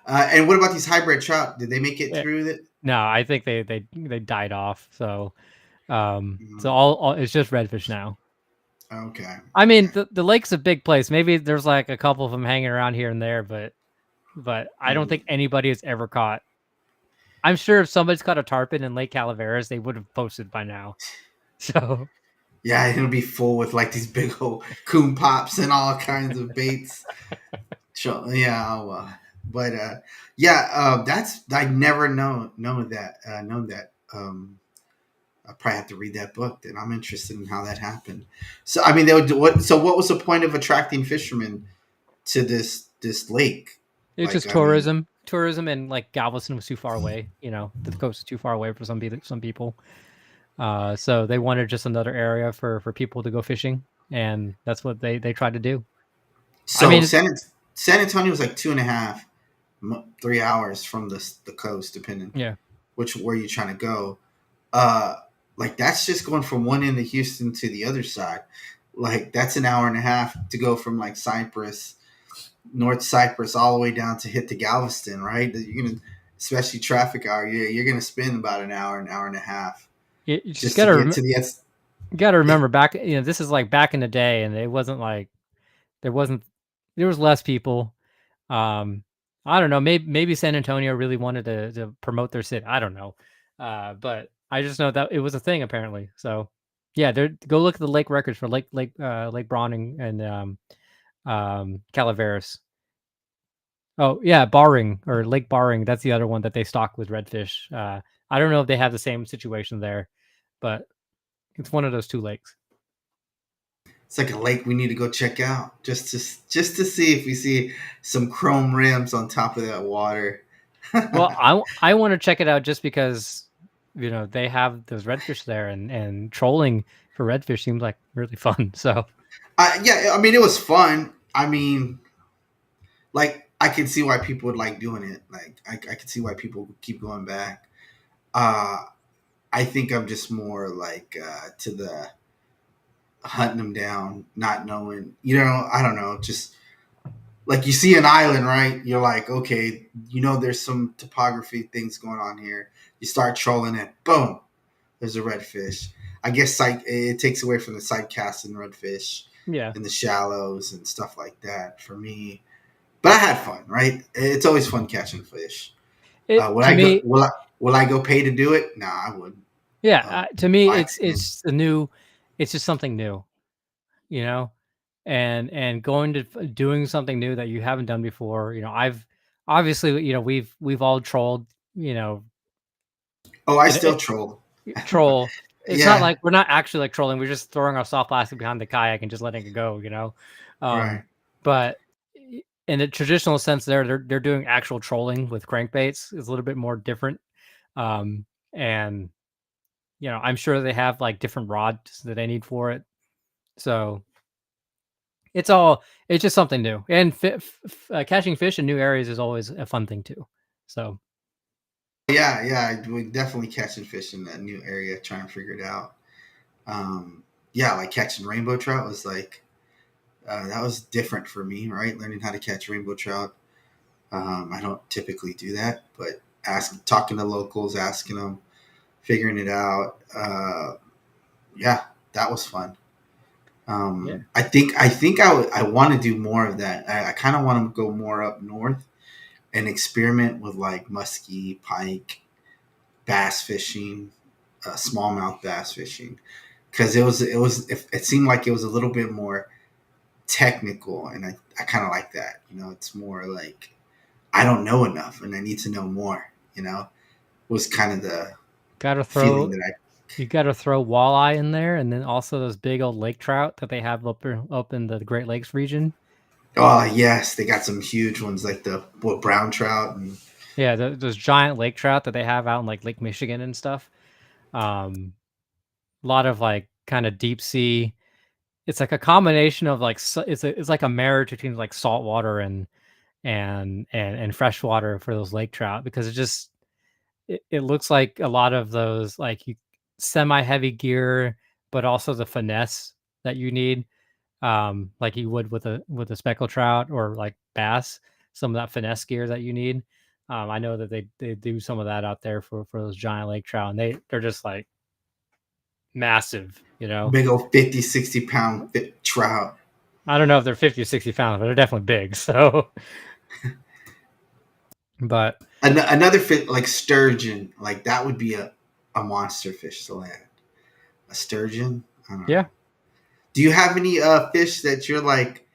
And what about these hybrid trout? Did they make it Eh, through that? no, I think they died off. So Mm, all it's just redfish now. okay, I mean, okay. the lake's a big place. Maybe there's like a couple of them hanging around here and there, but I don't think Mm. anybody has ever caught. I'm sure if somebody's caught a tarpon in Lake Calaveras, they would have posted by now. So Yeah, it'll be full with like these big old coon pops and all kinds of baits. Yeah, but yeah, that's I never known that known that. I probably have to read that book. Then I'm interested in how that happened. So I mean, they would what? So what was the point of attracting fishermen to this lake. It's Like just I mean, tourism, and like Galveston was too far away. You know, the coast is too far away for some people. So they wanted just another area for people to go fishing, and that's what they tried to do. I so mean, San Antonio was like 2.5, 3 hours from the coast, depending yeah, which where you're trying to go. Uh, like that's just going from one end of Houston to the other side. Like that's an hour and a half to go from like Cypress, North Cypress, all the way down to hit to Galveston, right? You're gonna, especially traffic hour, you're gonna spend about an hour and a half you just just to get to the. gotta remember back. You know, this is like back in the day, and it wasn't like there wasn't there was less people. Um, I don't know. Maybe San Antonio really wanted to promote their city. I don't know, but I just know that it was a thing apparently. So yeah, go look at the lake records for Lake Browning and Calaveras. Oh yeah, Barring or Lake Barring. That's the other one that they stock with redfish. I don't know if they have the same situation there, but it's one of those two lakes. It's like a lake we need to go check out just to see if we see some chrome rims on top of that water. Well, I want to check it out just because you know they have those redfish there, and trolling for redfish seems like really fun. So Yeah, I mean it was fun. I mean, like I can see why people would like doing it. Like I can see why people keep going back. Uh, I think I'm just more like to the hunting them down, not knowing. You know, I don't know. Just like you see an island, right? You're like, okay, you know, there's some topography things going on here. You start trolling it, boom, there's a redfish. I guess it takes away from the side casting redfish yeah, in the shallows and stuff like that for me. But I had fun, right? It's always fun catching fish. it Would to I go? me, Will I go pay to do it? Nah, I wouldn't. yeah, to me, Buy it in. it's just something new, you know, and going to doing something new that you haven't done before. You know, I've obviously, you know, we've all trolled, you know, Oh, I still it, troll. troll. It's not Yeah, like we're not actually like trolling. We're just throwing our soft plastic behind the kayak and just letting it go, you know. Um, right. but in the traditional sense, they're doing actual trolling with crankbaits. Is a little bit more different. And you know, I'm sure they have like different rods that they need for it. So it's just something new. And catching fish in new areas is always a fun thing too. So Yeah, yeah, we definitely catching fish in that new area, trying to figure it out. Yeah, like catching rainbow trout was like that was different for me, right? Learning how to catch rainbow trout. I don't typically do that, but talking to locals, asking them, figuring it out. Yeah, that was fun. yeah, I want to do more of that. I kind of want to go more up north and experiment with like muskie, pike, bass fishing, smallmouth bass fishing, because it seemed like it was a little bit more technical, and I kind of like that. You know, it's more like I don't know enough, and I need to know more. You know, was kind of the gotta feeling throw that I. you gotta throw walleye in there, and then also those big old lake trout that they have up in the Great Lakes region. Oh yes, they got some huge ones like the brown trout and Yeah, those giant lake trout that they have out in like Lake Michigan and stuff. Um, a lot of like kind of deep sea. It's like a combination of like it's like a marriage between like salt water and fresh water for those lake trout because it looks like a lot of those like semi heavy gear, but also the finesse that you need, like you would with a speckled trout or like bass. Some of that finesse gear that you need. I know that they do some of that out there for those giant lake trout, and they're just like massive, you know. big old 50, 60 pound trout. I don't know if they're 50 or 60 pounds, but they're definitely big. So, but Another fish like sturgeon, like that would be a monster fish to land. A sturgeon, I don't know. yeah. Do you have any fish that you're like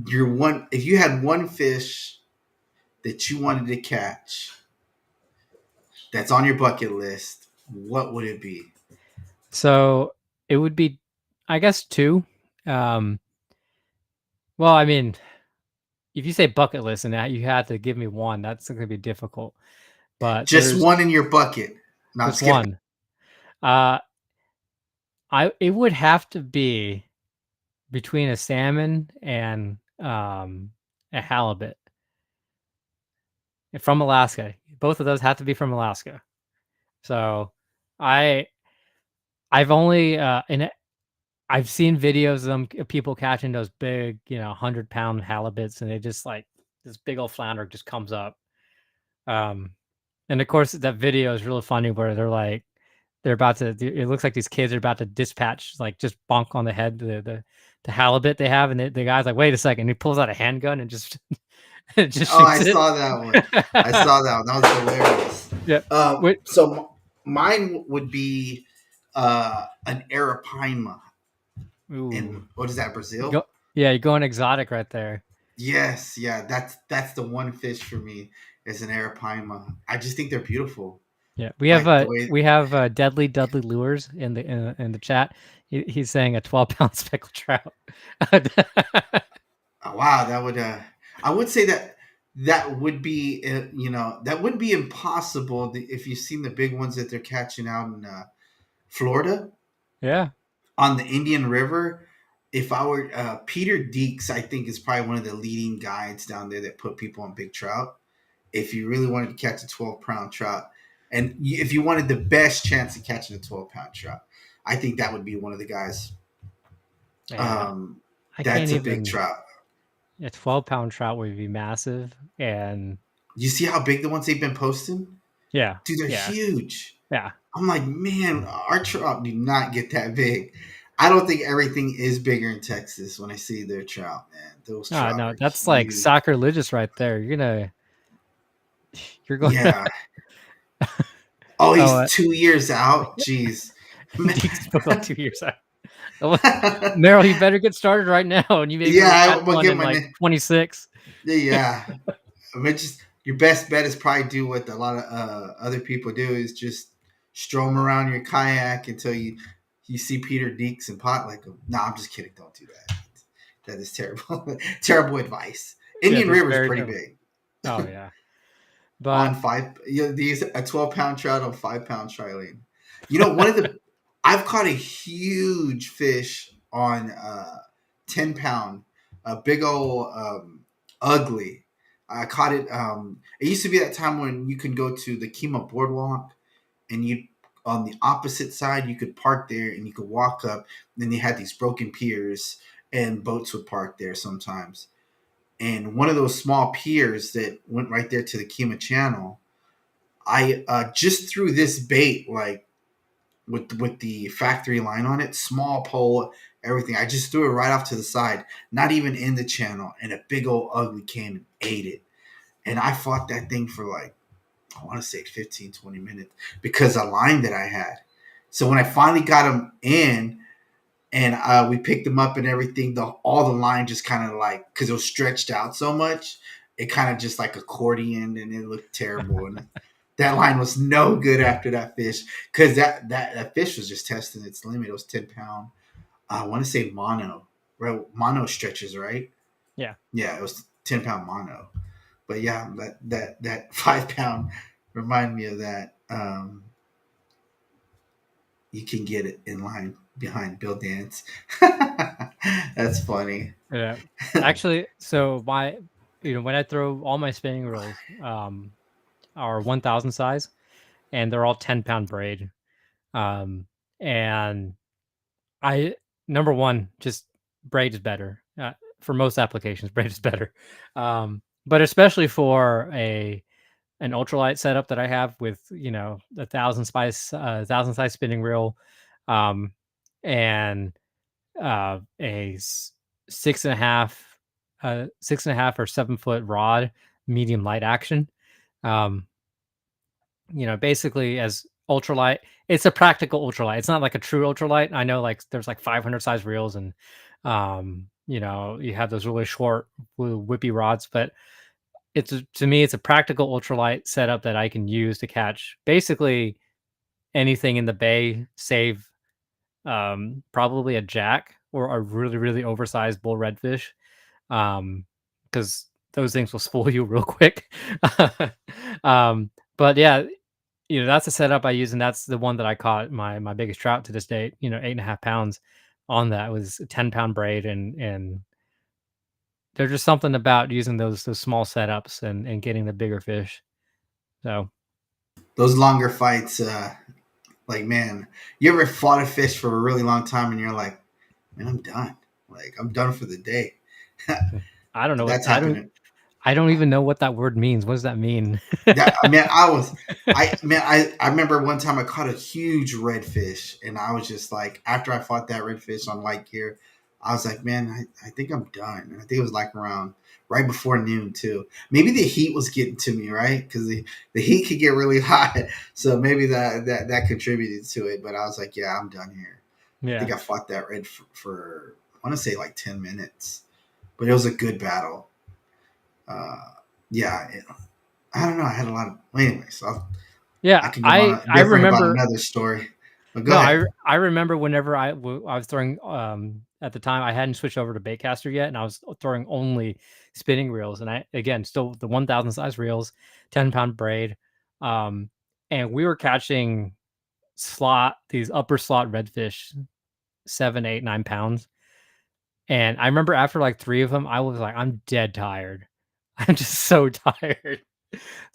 you're one? If you had one fish that you wanted to catch that's on your bucket list, what would it be? So it would be, I guess, two. Um, well, I mean, if you say bucket list and that you have to give me one, that's going to be difficult. But Just one in your bucket. No, I'm just just kidding. one. Uh, it would have to be between a salmon and a halibut from Alaska. Both of those have to be from Alaska. So I I've only and I've seen videos of them people catching those big, 100-pound halibuts, and they just like this big old flounder just comes up. Um, and of course, that video is really funny where they're about to. It looks like these kids are about to dispatch, like just bonk on the head the halibut they have, and the guy's like, "Wait a second!" He pulls out a handgun and just just Oh, I shoots it. saw that one. I saw that one. That was hilarious. Yeah. Wait. Mine would be an arapaima Ooh. in what is that, Go. Brazil? Yeah, you're going exotic right there. Yes, yeah, that's the one fish for me is an arapaima. I just think they're beautiful. Yeah, Like the way, we have deadly Dudley lures in the chat. He's saying a 12-pound speckled trout. oh, wow, that would I would say that that would be that would be impossible if you've seen the big ones that they're catching out in Florida Yeah. on the Indian River. If I were Peter Deeks, I think is probably one of the leading guides down there that put people on big trout. If you really wanted to catch a 12-pound trout, and if you wanted the best chance of catching a 12-pound trout, I think that would be one of the guys. Man, Um, I can't that's a big even. trout. A 12-pound trout would be massive, and You see how big the ones they've been posting? yeah, Dude, they're yeah, huge. yeah. I'm like, man, our trout do not get that big. I don't think everything is bigger in Texas when I see their trout, man. Those trout No, are that's like huge. sacrilegious right there. You're going. Yeah. Oh, Oh, he's 2 years out. Jeez. Deeks book like 2 years out. Oh, Merrill, you better get started right now, and you maybe will Yeah, catch I'm gonna one get in my like 26. yeah. I mean, just your best bet is probably do what a lot of other people do is just strom around your kayak until you see Peter Deeks and pot like him. No, I'm just kidding. Don't do that. That is terrible. Terrible advice. Yeah, Indian that's River is very pretty terrible. big. Oh yeah, On but five, these a 12-pound trout on 5-pound trilene. One of the I've caught a huge fish on 10-pound, a big old ugly. I caught it. It used to be that time when you can go to the Kima Boardwalk, and you on the opposite side you could park there and you could walk up. And then they had these broken piers, and boats would park there sometimes. And one of those small piers that went right there to the Kima Channel, I just threw this bait like with the factory line on it, small pole, everything. I just threw it right off to the side, not even in the channel, and a big old ugly came and ate it. And I fought that thing for like I want to say 15, 20 minutes because of the line that I had. So when I finally got him in, and we picked them up and everything. All the line just kind of like because it was stretched out so much, it kind of just like accordion, and it looked terrible. And that line was no good after that fish because that fish was just testing its limit. It was 10-pound. I want to say mono, right? Mono stretches, right? yeah, Yeah, it was 10-pound mono. But yeah, that 5-pound remind me of that. You can get it in line behind Bill Dance. That's funny. yeah. Actually, so when I throw all my spinning reels, are 1,000 size, and they're all 10-pound braid. Um, and I number one, just braid is better for most applications. Braid is better, but especially for an ultralight setup that I have with a 1,000 size spinning reel, um, and a 6.5 6.5 or 7 foot rod, medium light action. Um, basically as ultralight, it's a practical ultralight. It's not like a true ultralight. I know like there's like 500 size reels and you have those really short blue whippy rods, but to me it's a practical ultralight setup that I can use to catch basically anything in the bay, save probably a jack or a really really oversized bull redfish, because those things will spoil you real quick. But yeah, that's the setup I use, and that's the one that I caught my biggest trout to this date. 8.5 pounds on that. It was a 10-pound braid, and there's just something about using those small setups and getting the bigger fish. So Those longer fights, like man, you ever fought a fish for a really long time and you're like, man, I'm done. Like I'm done for the day. I don't know what That's happening. I don't even know what that word means. What does that mean? That man, I remember one time I caught a huge redfish, and I was just like, after I fought that redfish on light gear, I was like, man, I think I'm done. And I think it was like around right before noon too. Maybe the heat was getting to me, right? Because the heat could get really hot, so maybe that contributed to it. But I was like, yeah, I'm done here. I Yeah. think I fought that red for I want to say like 10 minutes, but it was a good battle. Uh, yeah, I don't know. I had a lot of. Well, anyways, I Yeah, can go on I different about remember. another story. But go No, ahead. I remember whenever I was throwing, at the time, I hadn't switched over to baitcaster yet, and I was throwing only spinning reels, and I again, still the 1,000 size reels, 10-pound braid, um, and we were catching these upper slot redfish, 7, 8, 9 pounds, and I remember after, like, 3 of them, I was like, "I'm dead tired. I'm just so tired."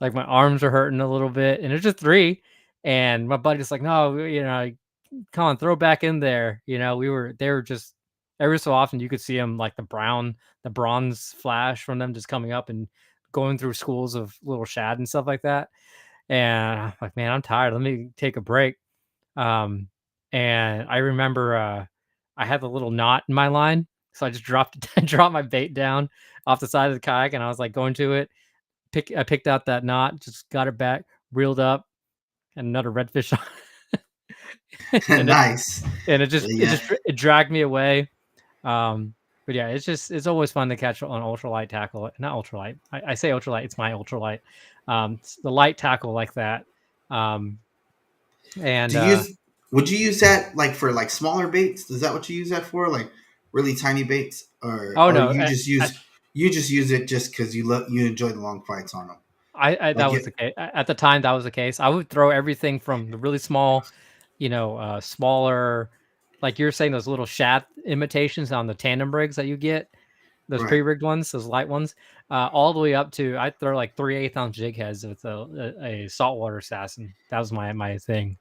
Like, my arms are hurting a little bit, and it's just 3, and my buddy's like, "No, come on, throw back in there." They were just every so often you could see them like the bronze flash from them just coming up and going through schools of little shad and stuff like that. And I'm like, man, I'm tired. Let me take a break. Um, and I remember I had the little knot in my line, so I just dropped my bait down off the side of the kayak, and I was like going to it. I picked out that knot, just got it back, reeled up, and another redfish and it Nice. Yeah. it dragged me away. But yeah, it's always fun to catch on ultralight tackle. Not ultralight. I say ultralight. It's my ultralight. The light tackle like that. Um, and Do you use? Would you use that like for like smaller baits? Is that what you use that for? Like really tiny baits, oh or no, you just use it just because you enjoy the long fights on them? that Like was it, the case at the time. That was the case. I would throw everything from the really small, smaller, like you're saying, those little shad imitations on the tandem rigs that you get. Those right. pre-rigged ones, those light ones, all the way up to I'd throw like 3/8 ounce jig heads with a saltwater assassin. That was my thing.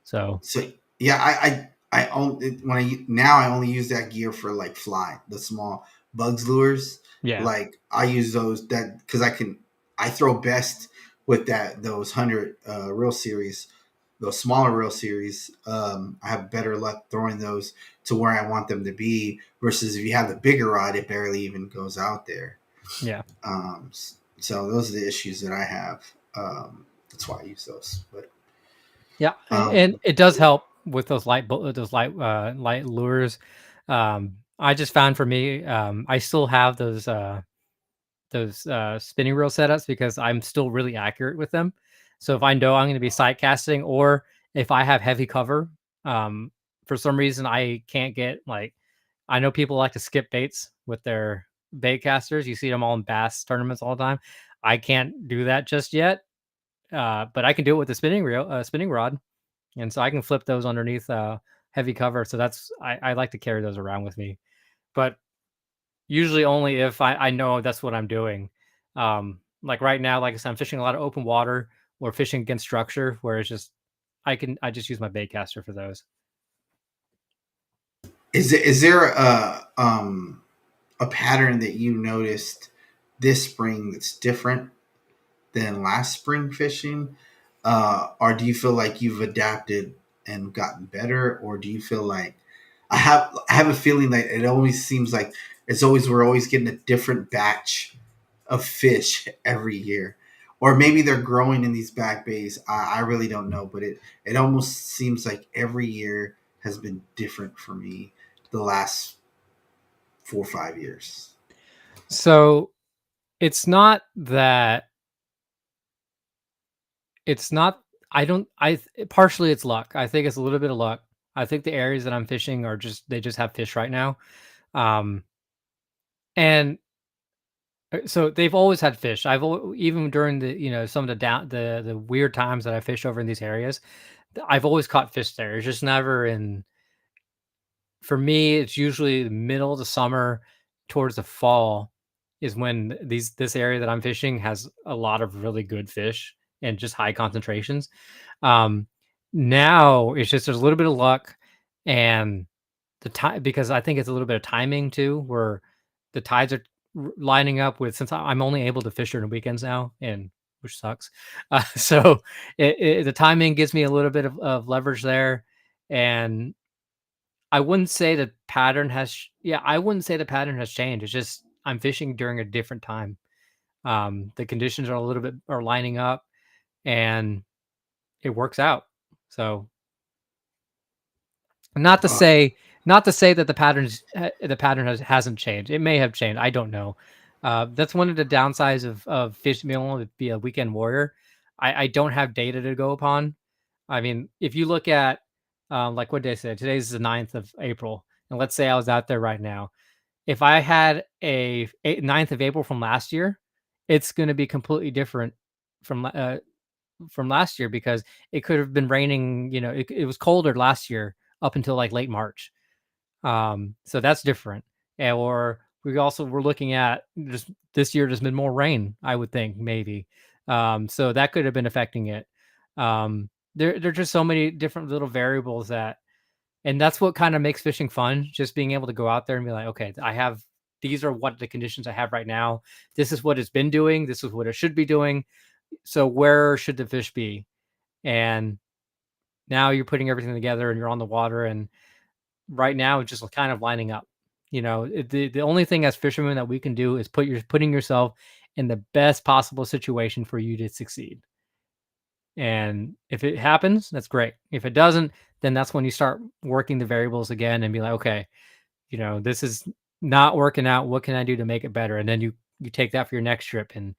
So So yeah, I only when I only use that gear for like fly the small bugs lures. yeah, Like I use those that because I throw best with those 100 reel series, those smaller reel series. I have better luck throwing those to where I want them to be versus if you have the bigger rod, it barely even goes out there. yeah, So those are the issues that I have. That's why I use those. But yeah, and um, it does help with those light lures. I just found for me, I still have those spinning reel setups because I'm still really accurate with them. So if I know I'm going to be sight casting, or if I have heavy cover, um, for some reason I can't get like I know people like to skip baits with their bait casters. You see them all in bass tournaments all the time. I can't do that just yet, but I can do it with the spinning rod, and so I can flip those underneath heavy cover. So I like to carry those around with me, but usually only if I know that's what I'm doing. Like right now, like I said, I'm fishing a lot of open water or fishing against structure, where it's just I just use my bait caster for those. is there a pattern that you noticed this spring that's different than last spring fishing, or do you feel like you've adapted and gotten better, or do you feel like I have a feeling that it always seems like we're always getting a different batch of fish every year, or maybe they're growing in these back bays. I really don't know, but it almost seems like every year has been different for me the last 4 or 5 years. So it's not that it's not. I don't. Partially it's luck. I think it's a little bit of luck. I think the areas that I'm fishing they just have fish right now, and So they've always had fish. Even during the some of the weird times that I fish over in these areas, I've always caught fish there. It's just never in. For me, it's usually the middle of the summer towards the fall is when this area that I'm fishing has a lot of really good fish and just high concentrations. Um, Now it's just there's a little bit of luck and the time, because I think it's a little bit of timing too, where the tides are lining up with, since I'm only able to fish during the weekends now, and which sucks. So the timing gives me a little bit of leverage there, and I wouldn't say the pattern has. Yeah, I wouldn't say the pattern has changed. It's just I'm fishing during a different time. The conditions are a little bit are lining up, and it works out. So not to Uh, say not to say that the pattern hasn't changed. It may have changed. I don't know. That's one of the downsides of fishing being able to be a weekend warrior. I don't have data to go upon. I mean, if you look at like what day said, today's the 9th of April, and let's say I was out there right now. If I had a 9th of April from last year, it's going to be completely different from last year, because it could have been raining. It was colder last year up until like late March. So that's different. Or we also were looking at just this year, there's been more rain, I would think, maybe. So that could have been affecting it. There are just so many different little variables and that's what kind of makes fishing fun. Just being able to go out there and be like, okay, these are what the conditions I have right now. This is what it's been doing. This is what it should be doing. So where should the fish be? And now you're putting everything together and you're on the water, and right now it's just kind of lining up. The only thing as fishermen that we can do is putting yourself in the best possible situation for you to succeed. And if it happens, that's great. If it doesn't, then that's when you start working the variables again and be like, okay, this is not working out. What can I do to make it better? And then you take that for your next trip and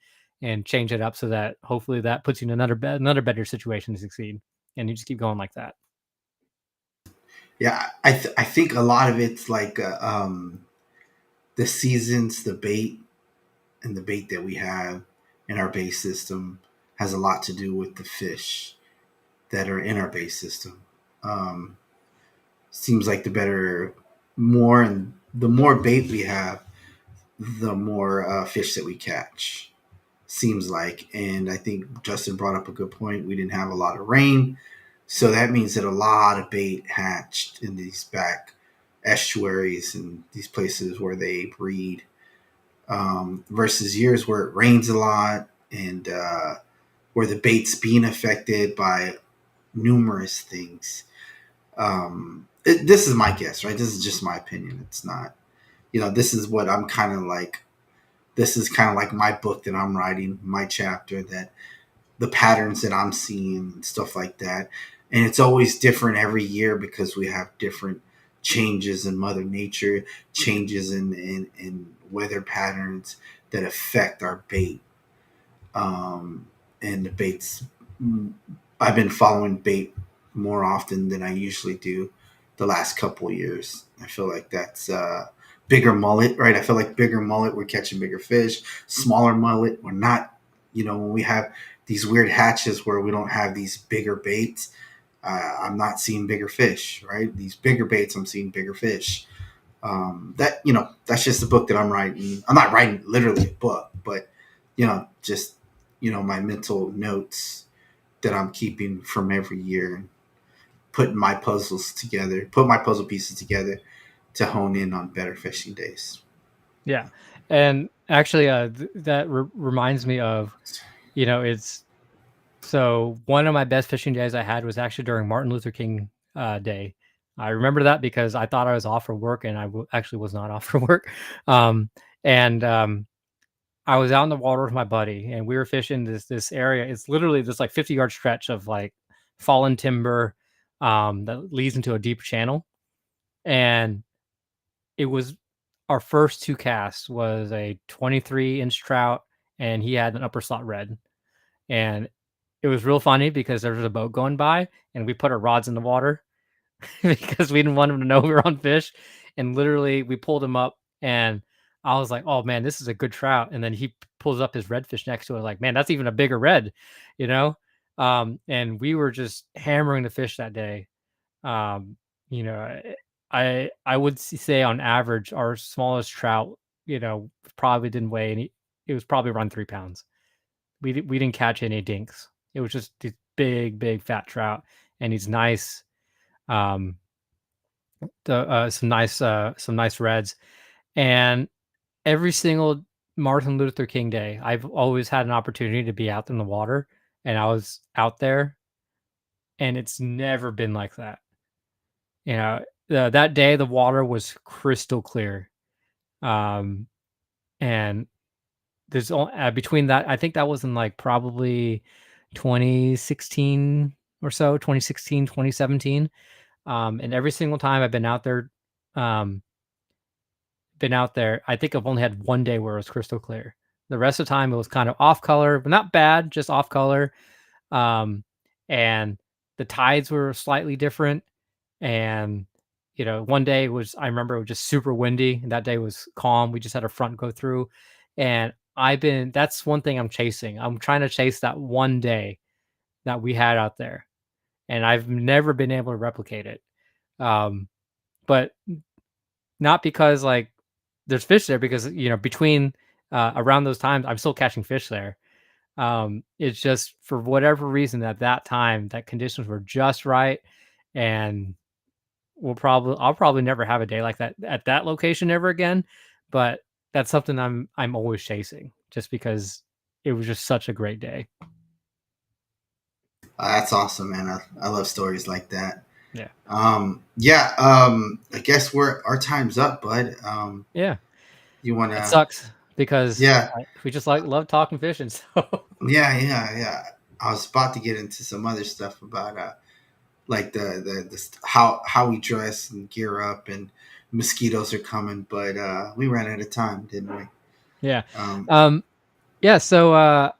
change it up so that hopefully that puts you in another better situation to succeed. And you just keep going like that. yeah, I think a lot of it's like the seasons, the bait, and the bait that we have in our base system has a lot to do with the fish that are in our base system. Um, Seems like the better, more and the more bait we have, the more fish that we catch. Seems like, and I think Justin brought up a good point. We didn't have a lot of rain, so that means that a lot of bait hatched in these back estuaries and these places where they breed, versus years where it rains a lot and where the bait's being affected by numerous things. This is my guess, right? This is just my opinion. It's not, this is what I'm kind of like. This is kind of like my book that I'm writing, my chapter, that the patterns that I'm seeing and stuff like that. And it's always different every year because we have different changes in Mother Nature, changes in weather patterns that affect our bait. And the baits, I've been following bait more often than I usually do the last couple of years. I feel like that's bigger mullet, right? I feel like bigger mullet, we're catching bigger fish. Smaller mullet, we're not. When we have these weird hatches where we don't have these bigger baits, I'm not seeing bigger fish, right? These bigger baits, I'm seeing bigger fish. That's just the book that I'm writing. I'm not writing literally a book, but just my mental notes that I'm keeping from every year, putting my puzzles together, put my puzzle pieces together to hone in on better fishing days. Yeah. And actually, that reminds me of, it's so one of my best fishing days I had was actually during Martin Luther King Day. I remember that because I thought I was off for work, and actually was not off for work. And I was out in the water with my buddy, and we were fishing this area. It's literally this like 50-yard stretch of like fallen timber that leads into a deep channel. And it was our first two casts was a 23-inch trout, and he had an upper slot red. And it was real funny because there was a boat going by, and we put our rods in the water because we didn't want him to know we were on fish. And literally, we pulled him up, and I was like, oh man, this is a good trout. And then he pulls up his redfish next to it, like, man, that's even a bigger red, you know? And we were just hammering the fish that day. Um, you know, I would say on average, our smallest trout, probably didn't weigh any. It was probably around 3 pounds. We didn't catch any dinks. It was just these big fat trout, and he's nice. Um, some nice reds, and every single Martin Luther King Day, I've always had an opportunity to be out in the water, and I was out there, and it's never been like that. You know, that day the water was crystal clear, um, and there's only between that. I think that was in like probably 2016 or so, 2016, 2017. And every single time I've um, been out there, I think I've only had one day where it was crystal clear. The rest of the time it was kind of off color, but not bad, just off color. Um, and the tides were slightly different. And one day I remember it was just super windy, and that day was calm. We just had a front go through, and that's one thing I'm chasing. I'm trying to chase that one day that we had out there, and I've never been able to replicate it. But not because like there's fish there, because between around those times I'm still catching fish there. It's just for whatever reason at that time that conditions were just right, and I'll probably never have a day like that at that location ever again. But that's something I'm always chasing, just because it was just such a great day. That's awesome, man. I love stories like that. Yeah. Yeah. I guess our time's up, bud. Yeah. You It wanna? sucks because Yeah, we just love talking fishing. So yeah. I was about to get into some other stuff about like how we dress and gear up, and mosquitoes are coming, but we ran out of time, didn't we? yeah. Um, Um, Yeah, so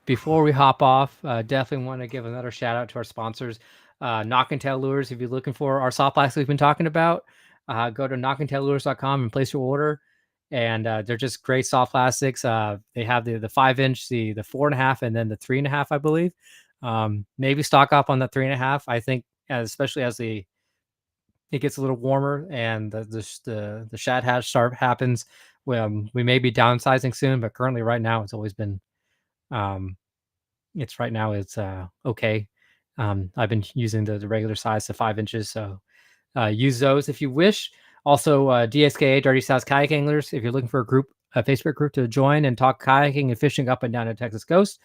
before we hop off, definitely want to give another shout out to our sponsors, Knock and Tail Lures. If you're looking for our soft plastics we've been talking about, go to knockandtaillures.com and place your order. And they're just great soft plastics. They have the 5 inch, the 4.5, and then the 3.5, I believe. Maybe stock up on the 3.5. I think, especially as it gets a little warmer and the shad hatch start happens. We may be downsizing soon, but currently right now it's always been um, it's right now it's okay. I've been using the regular size to 5 inches, so use those if you wish. Also, DSKA, Dirty South Kayak Anglers. If you're looking for a Facebook group to join and talk kayaking and fishing up and down the Texas coast,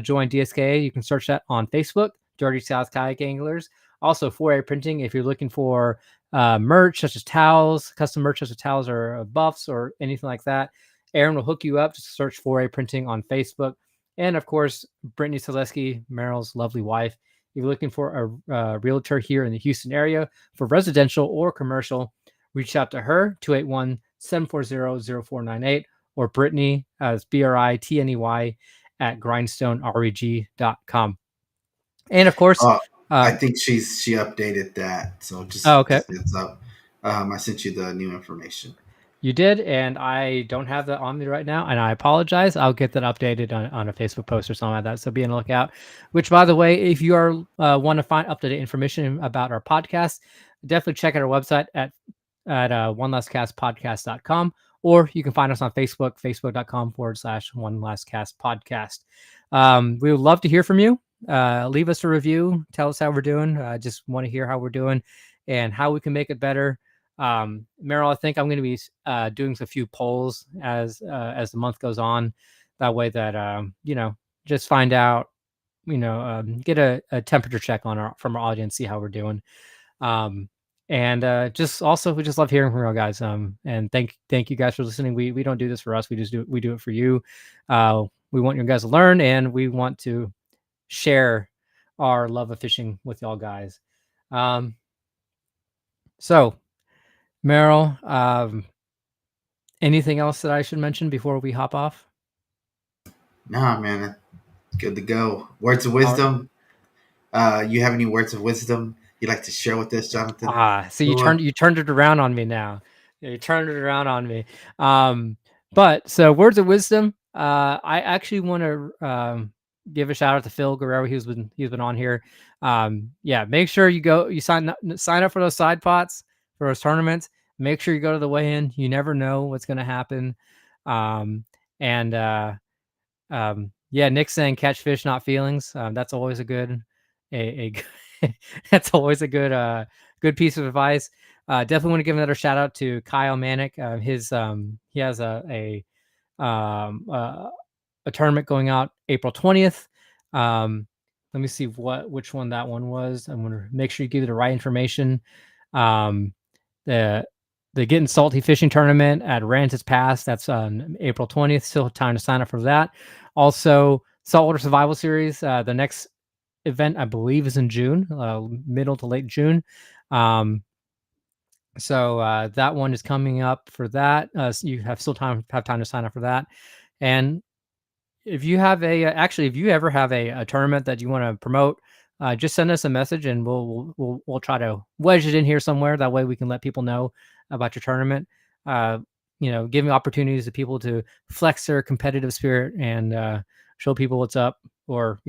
join DSKA. You can search that on Facebook, Dirty South Kayak Anglers. Also, 4A Printing. If you're looking for merch such as towels, custom merch such as towels or buffs or anything like that, Aaron will hook you up. Just search 4A Printing on Facebook. And of course, Brittany Solesky, Merrill's lovely wife. If you're looking for a realtor here in the Houston area for residential or commercial, reach out to her, 281-740-0498, or Brittany, as Britney, at grindstonereg.com. And of course, I think she updated that, so oh, okay. just heads up. I sent you the new information. You did, and I don't have that on me right now, and I apologize. I'll get that updated on a Facebook post or something like that. So be on the lookout. Which, by the way, if you are want to find up-to-date information about our podcast, definitely check out our website at onelastcastpodcast.com, or you can find us on Facebook, facebook.com/onelastcastpodcast. We would love to hear from you. Leave us a review. Tell us how we're doing. Just want to hear how we're doing and how we can make it better. Merrill, I think I'm going to be doing a few polls as the month goes on. That way that just find out, get a temperature check from our audience, see how we're doing. And just also we just love hearing from you guys. And thank you guys for listening. We don't do this for us. We do it for you. We want you guys to learn, and we want to share our love of fishing with y'all guys. So Merrill, anything else that I should mention before we hop off? Nah, man, good to go. Words of All right. wisdom. You have any words of wisdom you'd like to share with us, Jonathan? So you turned it around on me now. Yeah, you turned it around on me. But so words of wisdom. I actually want to give a shout out to Phil Guerrero. He's been on here. Yeah, make sure you sign up for those side pots for those tournaments. Make sure you go to the weigh-in. You never know what's going to happen. And yeah, Nick saying catch fish, not feelings. That's always a good that's always a good piece of advice. Definitely want to give another shout out to Kyle Manick. He has um, uh, a tournament going out April 20th. Let me see which one that one was. I'm going to make sure you give the right information. Um, the the Getting Salty Fishing Tournament at Rantis Pass. That's on April 20th. Still time to sign up for that. Also, Saltwater Survival Series. The next event, I believe, is in June, middle to late June. So that one is coming up for that. So you have time to sign up for that. And if you have if you ever have a tournament that you want to promote, just send us a message and we'll try to wedge it in here somewhere. That way we can let people know about your tournament. Giving opportunities to people to flex their competitive spirit and show people what's up, or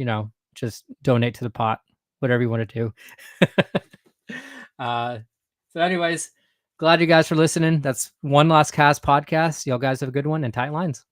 just donate to the pot, whatever you want to do. So anyways, glad you guys for listening. That's One Last Cast podcast. Y'all guys have a good one and tight lines.